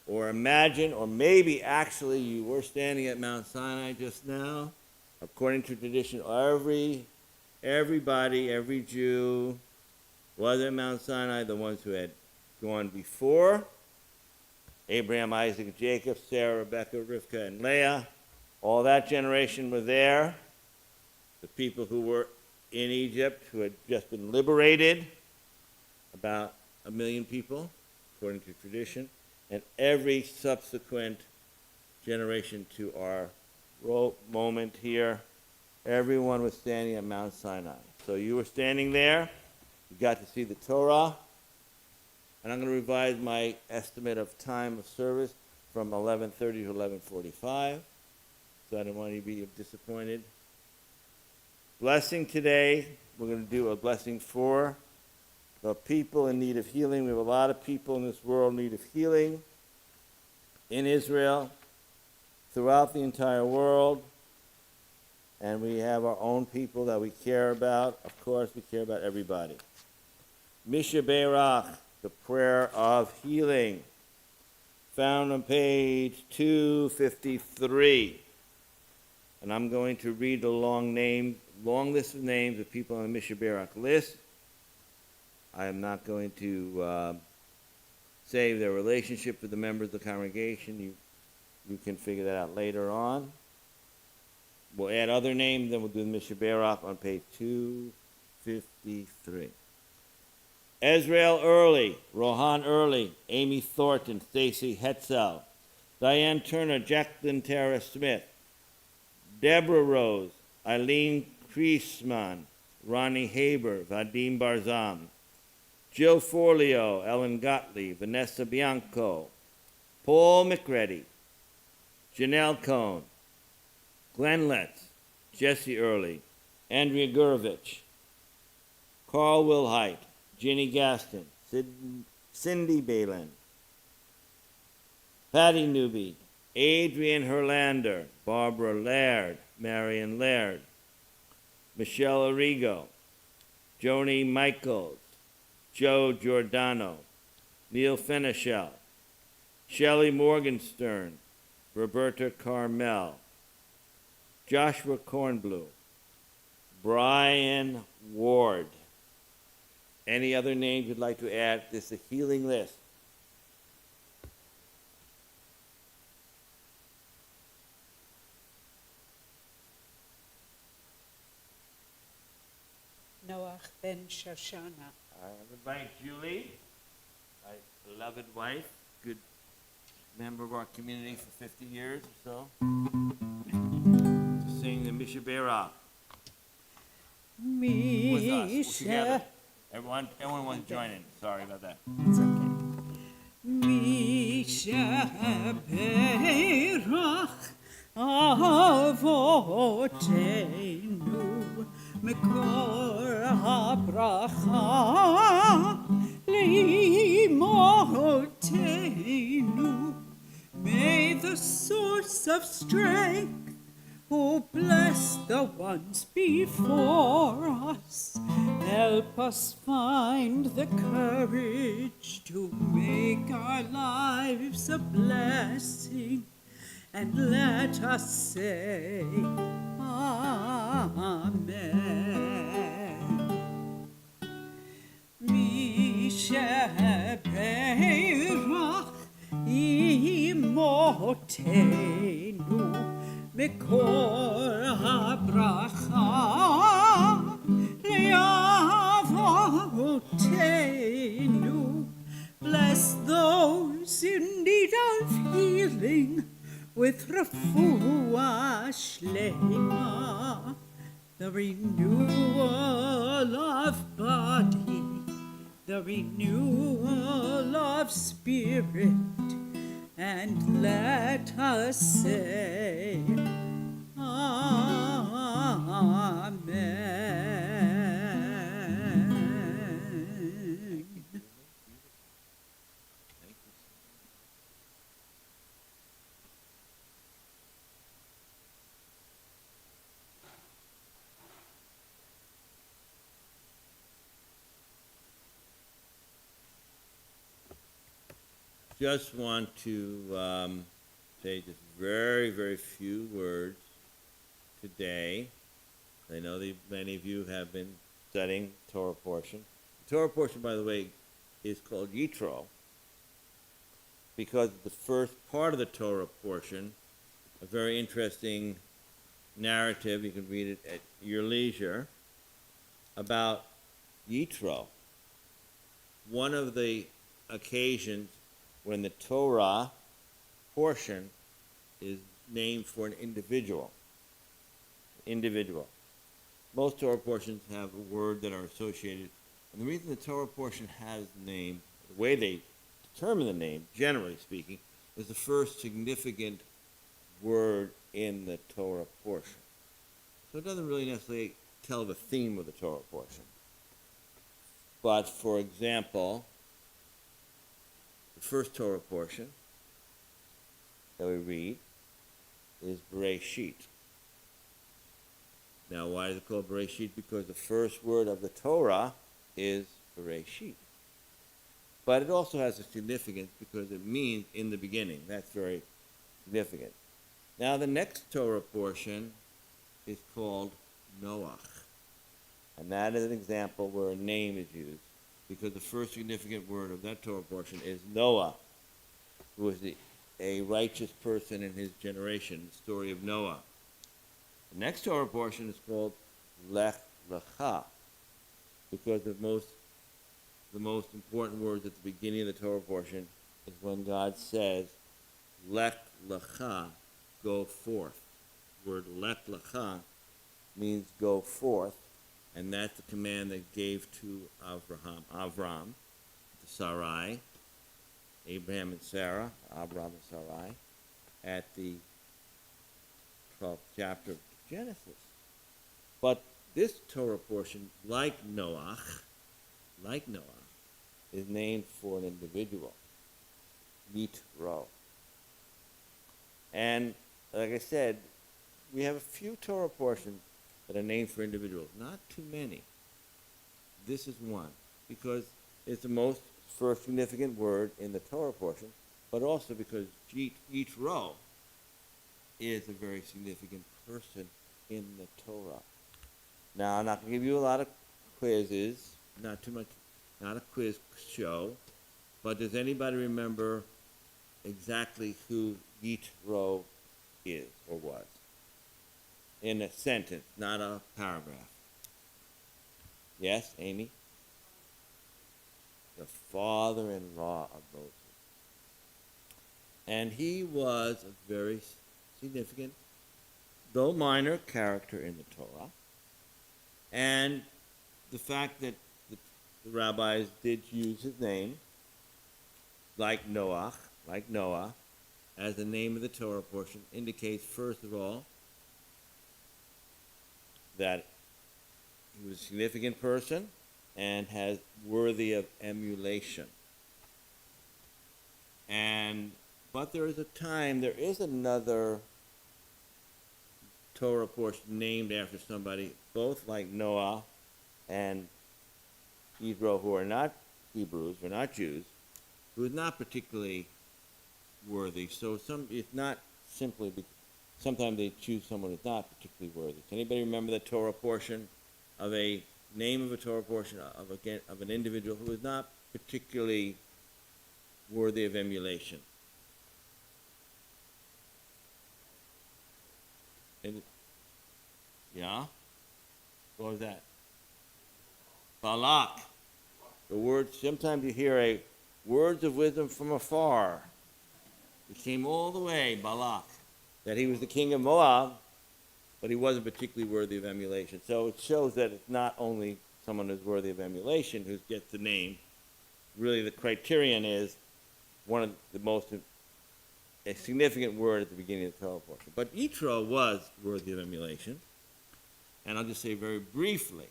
or imagine, or maybe actually you were standing at Mount Sinai just now? According to tradition, everybody, every Jew was at Mount Sinai, the ones who had gone before. Abraham, Isaac, Jacob, Sarah, Rebekah, Rivkah, and Leah. All that generation were there. The people who were in Egypt, who had just been liberated, about 1 million people, according to tradition, and every subsequent generation to our moment here, everyone was standing at Mount Sinai. So you were standing there, you got to see the Torah, and I'm going to revise my estimate of time of service from 11:30 to 11:45, so I don't want you to be disappointed. Blessing today, we're going to do a blessing for the people in need of healing. We have a lot of people in this world in need of healing in Israel, throughout the entire world, and we have our own people that we care about. Of course, we care about everybody. Misha Beirach, the prayer of healing, found on page 253. And I'm going to read the long list of names of people on the Misha Beirach list. I am not going to say their relationship with the members of the congregation. You can figure that out later on. We'll add other names, then we'll do the Misha Beirach on page 253. Ezrael Early, Rohan Early, Amy Thornton, Stacy Hetzel, Diane Turner, Jacqueline Tara Smith, Deborah Rose, Eileen Kriesman, Ronnie Haber, Vadim Barzam, Jill Forleo, Ellen Gottlieb, Vanessa Bianco, Paul McReady, Janelle Cohn, Glenn Letts, Jesse Early, Andrea Gurovich, Carl Wilhite, Ginny Gaston, Cindy Balin, Patty Newby, Adrian Herlander, Barbara Laird, Marion Laird, Michelle Arrigo, Joni Michaels, Joe Giordano, Neil Fenichel, Shelley Morgenstern, Roberta Carmel, Joshua Kornblue, Brian Ward. Any other names you'd like to add? This is a healing list. No Noach ben Shoshana. I invite Julie, my beloved wife, good member of our community for 50 years or so, to sing the Mishabera with us together. Everyone wants to join in. Sorry about that. It's okay. Mishaberach avotenu mekor habracha leimotenu. May the source of strength who bless the ones before us, help us find the courage to make our lives a blessing, and let us say Amen. Mishaberach imotenu Mikor habracha leavotenu. Bless those in need of healing with refuah shlema, the renewal of body, the renewal of spirit, and let us say Amen. Just want to say just very, very few words today. I know that many of you have been studying Torah portion. The Torah portion, by the way, is called Yitro because the first part of the Torah portion, a very interesting narrative, you can read it at your leisure, about Yitro. One of the occasions when the Torah portion is named for an individual. Most Torah portions have a word that are associated. And the reason the Torah portion has the name, the way they determine the name, generally speaking, is the first significant word in the Torah portion. So it doesn't really necessarily tell the theme of the Torah portion. But, for example, the first Torah portion that we read is Bereshit. Now, why is it called Bereshit? Because the first word of the Torah is Bereshit. But it also has a significance because it means in the beginning. That's very significant. Now, the next Torah portion is called Noach. And that is an example where a name is used because the first significant word of that Torah portion is Noah, who was a righteous person in his generation, the story of Noah. The next Torah portion is called Lech Lecha, because the most important words at the beginning of the Torah portion is when God says, Lech Lecha, go forth. The word Lech Lecha means go forth, and that's the command that gave to Avram, to Sarai, Abraham and Sarah, Abraham and Sarai, at the 12th chapter of Genesis. But this Torah portion, like Noah, is named for an individual, Yitro. And like I said, we have a few Torah portions that are named for individuals, not too many. This is one, because it's the most first significant word in the Torah portion, but also because Yitro is a very significant person in the Torah. Now, I'm not going to give you a lot of quizzes, not too much, not a quiz show, but does anybody remember exactly who Yitro is or was? In a sentence, not a paragraph. Yes, Amy? The father-in-law of Moses. And he was a very significant, though minor, character in the Torah. And the fact that the rabbis did use his name, like Noah, as the name of the Torah portion, indicates, first of all, that he was a significant person and has worthy of emulation. But there is another Torah portion named after somebody, both like Noah and Yitro, who are not Hebrews, who are not Jews, who is not particularly worthy. So it's not simply sometimes they choose someone who's not particularly worthy. Can anybody remember the Torah portion of a name of a Torah portion of an individual who is not particularly worthy of emulation? Yeah? What was that? Balak. The word, sometimes you hear words of wisdom from afar. He came all the way, Balak, that he was the king of Moab, but he wasn't particularly worthy of emulation. So it shows that it's not only someone who's worthy of emulation who gets the name. Really, the criterion is one of the most a significant word at the beginning of the Torah portion. But Yitro was worthy of emulation. And I'll just say very briefly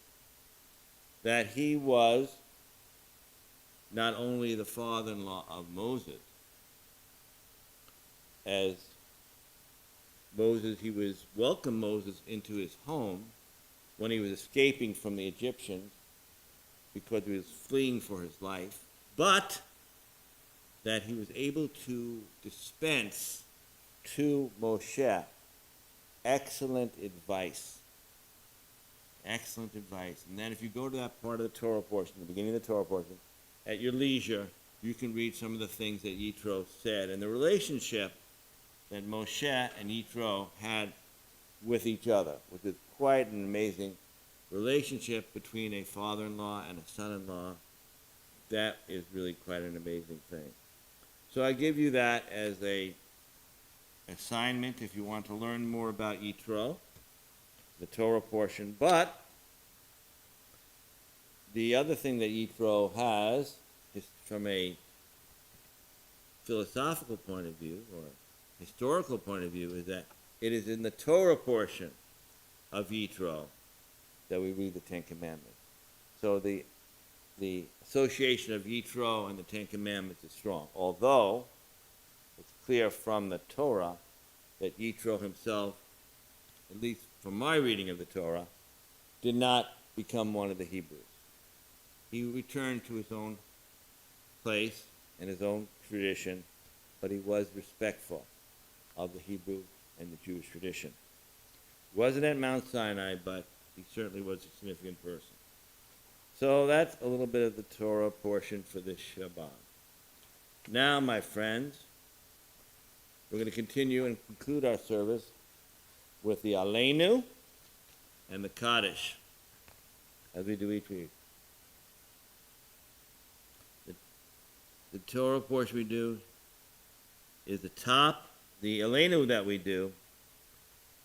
that he was not only the father-in-law of Moses, as Moses, he welcomed Moses into his home when he was escaping from the Egyptians because he was fleeing for his life, but that he was able to dispense to Moshe excellent advice. Excellent advice. And then if you go to that part of the Torah portion, the beginning of the Torah portion, at your leisure, you can read some of the things that Yitro said and the relationship that Moshe and Yitro had with each other, which is quite an amazing relationship between a father-in-law and a son-in-law. That is really quite an amazing thing. So I give you that as a assignment if you want to learn more about Yitro, the Torah portion. But the other thing that Yitro has is from a philosophical point of view or historical point of view is that it is in the Torah portion of Yitro that we read the Ten Commandments. So the association of Yitro and the Ten Commandments is strong, although it's clear from the Torah that Yitro himself, at least from my reading of the Torah, did not become one of the Hebrews. He returned to his own place and his own tradition, but he was respectful of the Hebrew and the Jewish tradition. He wasn't at Mount Sinai, but he certainly was a significant person. So that's a little bit of the Torah portion for this Shabbat. Now, my friends, we're going to continue and conclude our service with the Aleinu and the Kaddish, as we do each week. The Torah portion we do is the top. The Aleinu that we do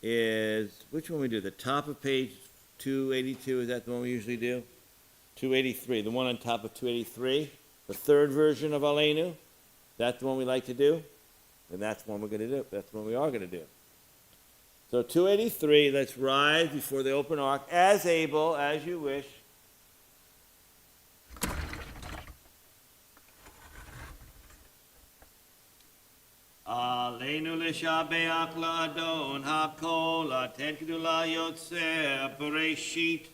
is, which one we do? The top of page 282, is that the one we usually do? 283, the one on top of 283, the third version of Aleinu. That's the one we like to do, and that's the one we're going to do. That's the one we are going to do. So 283, let's rise before the open ark, as able, as you wish. Aleinu l'shabeach la'adon ha'kol aten kedula yotzeh bereshit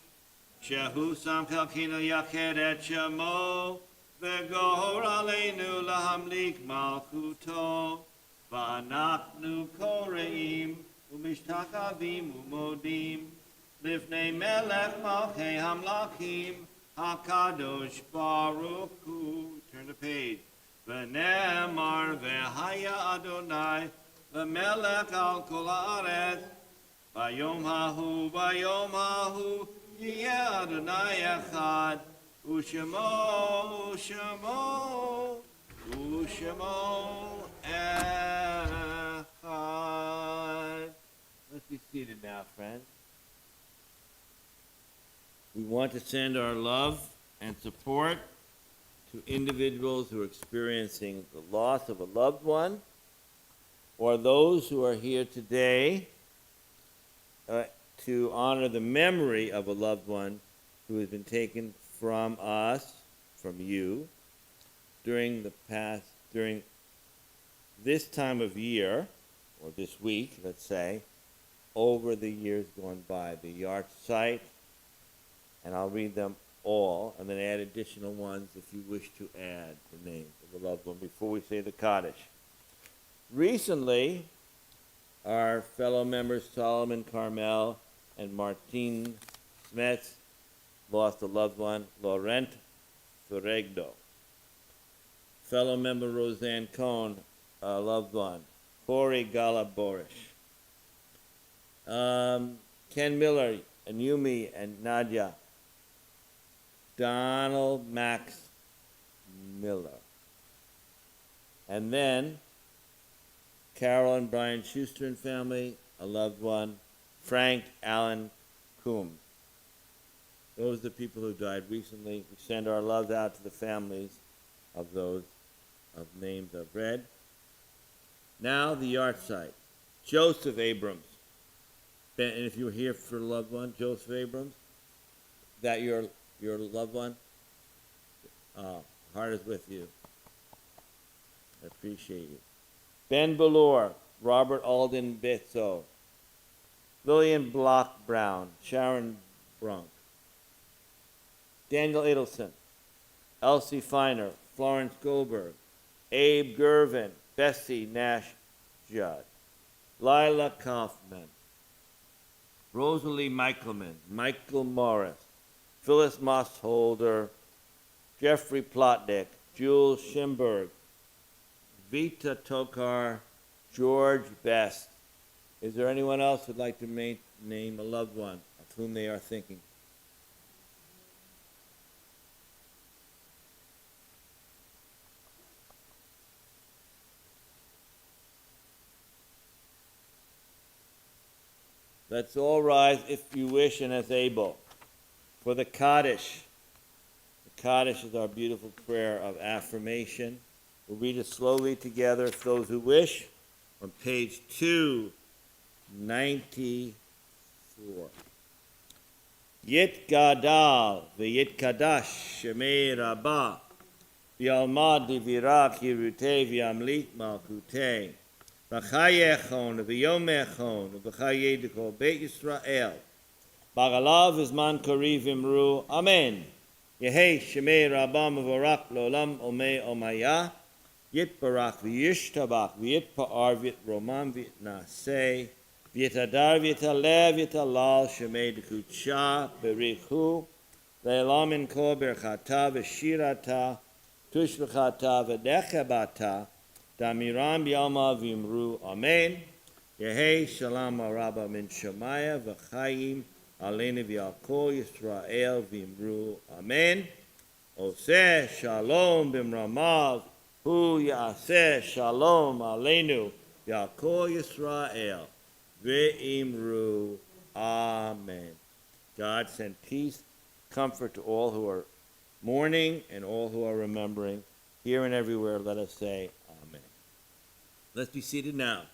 shehu sam kalkinu yaked et shemo v'gor aleinu lahamlik malchuto v'anachnu koreim u'mishtakavim u'modim lifnei melech malchei hamlakim hakadosh baruch hu. Turn the page. V'nemar v'haya Adonai v'melech al kol haaretz v'yom hahu Yeh Adonai Echad, Ushemo, Ushemo, Ushemo Echad. Let's be seated now, friends. We want to send our love and support to individuals who are experiencing the loss of a loved one, or those who are here today to honor the memory of a loved one who has been taken from us, from you, during this time of year, or this week, let's say, over the years gone by. The yard site, and I'll read them all, and then add additional ones if you wish to add the names of the loved one before we say the Kaddish. Recently, our fellow members Solomon Carmel and Martine Smets lost a loved one, Laurent Ferregdo. Fellow member Roseanne Cohn, a loved one, Corey Gala Borish. Ken Miller and Yumi and Nadia. Donald Max Miller. And then Carol and Brian Schuster and family, a loved one, Frank Allen Coombs. Those are the people who died recently. We send our love out to the families of those of names I've read. Now the yard site. Joseph Abrams. And if you're here for a loved one, Joseph Abrams, that your loved one, heart is with you. I appreciate you. Ben Ballor, Robert Alden Betzo, Lillian Block Brown, Sharon Brunk, Daniel Edelson, Elsie Feiner, Florence Goldberg, Abe Gervin, Bessie Nash Judd, Lila Kaufman, Rosalie Michaelman, Michael Morris, Phyllis Mossholder, Jeffrey Plotnick, Jules Schimberg, Vita Tokar, George Best. Is there anyone else who'd like to name a loved one of whom they are thinking? Let's all rise, if you wish and as able, for the Kaddish. The Kaddish is our beautiful prayer of affirmation. We'll read it slowly together for those who wish on page 294. Yit gadal v'yit kadash shemei rabah v'yalmad divirak yirutei v'yamlit malkutei v'chayechon v'yomechon v'chayei d'kol Beit Yisrael Bagalav Zman Kariv Imru Amen. Yehei Shemei Rabba Mevorak Lolam Omei Omaya Yit Barak V'yishtabach V'yit Pa'ar V'yit Roman V'yit Naseh V'yit Adar V'yit Alev V'yit Alal Shemei D'Kutsha Berichu Le'elam In Kol Berchata V'shirata Tushvachata V'dechebata Damiram B'yalma V'imru Amen. Yehei Shalom Rabba Min Shemaya V'chayim Aleinu v'yalkol Yisrael v'imru Amen. Oseh shalom b'mramav hu ya'aseh shalom aleinu v'yalkol Yisrael v'imru Amen. God send peace, comfort to all who are mourning and all who are remembering. Here and everywhere, let us say Amen. Let's be seated now.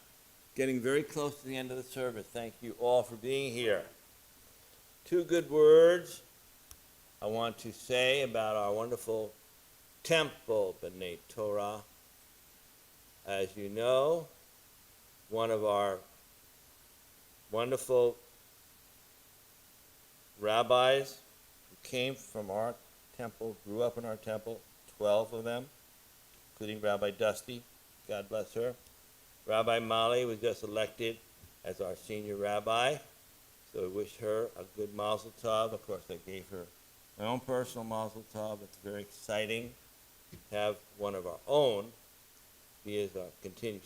Getting very close to the end of the service. Thank you all for being here. Two good words I want to say about our wonderful temple, B'nai Torah. As you know, one of our wonderful rabbis who came from our temple, grew up in our temple, 12 of them, including Rabbi Dusty, God bless her. Rabbi Mali was just elected as our senior rabbi. So we wish her a good mazel tov. Of course, I gave her my own personal mazel tov. It's very exciting to have one of our own. She is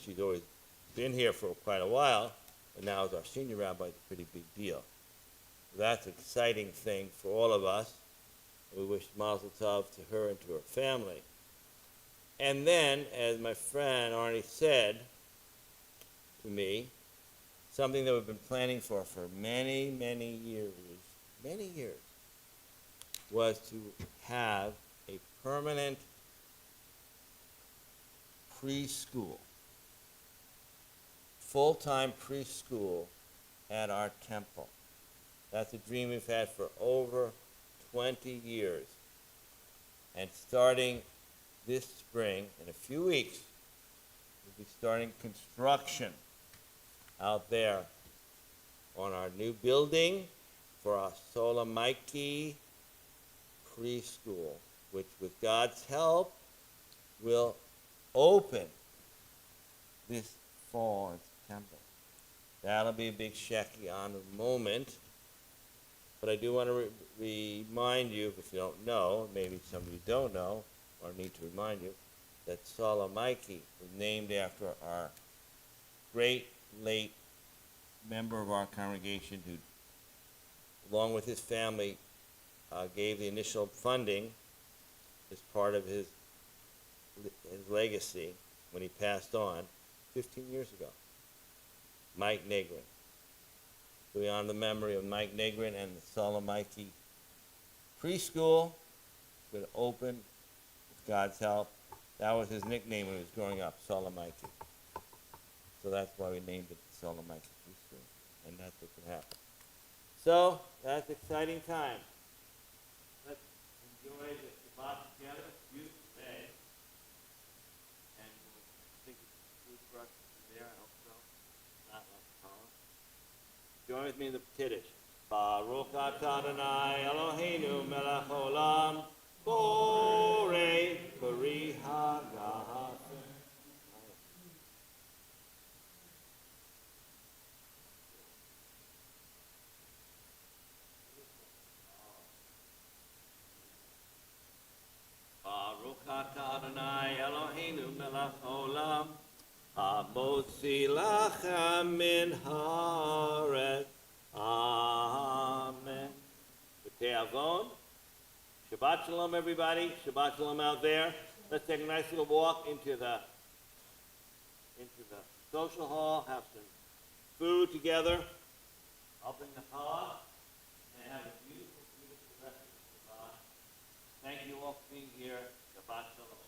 she's always been here for quite a while, but now as our senior rabbi, it's a pretty big deal. That's an exciting thing for all of us. We wish Mazel Tov to her and to her family. And then, as my friend Arnie said to me, something that we've been planning for many, many years, was to have a permanent preschool, full-time preschool at our temple. That's a dream we've had for over 20 years. And starting this spring, in a few weeks, we'll be starting construction out there on our new building for our Solomiki preschool, which with God's help will open this fall in September. That'll be a big Shekianu moment. But I do want to remind you, if you don't know, maybe some of you don't know, or need to remind you, that Solomiki was named after our great late member of our congregation who, along with his family, gave the initial funding as part of his legacy when he passed on 15 years ago. Mike Negrin. So we honor the memory of Mike Negrin and the Solomiki preschool. It's going to open with God's help. That was his nickname when he was growing up, Solomiki. So that's why we named it Solomiki preschool. And that's what's going to happen. So that's an exciting time. Let's enjoy the Shabbat together. Beautiful day. And I think it's food for us there. I hope so. Not like Colin. Join with me in the Kiddush. Baruch atah Adonai Eloheinu melech olam borei peri hagafen. Baruch atah Adonai Eloheinu melech olam hamotzi lachem min haaretz. Amen. Avon. Shabbat shalom, everybody. Shabbat shalom out there. Let's take a nice little walk into the social hall, have some food together, open the hall, and have a beautiful, beautiful rest of the Shabbat. Thank you all for being here. Shabbat shalom.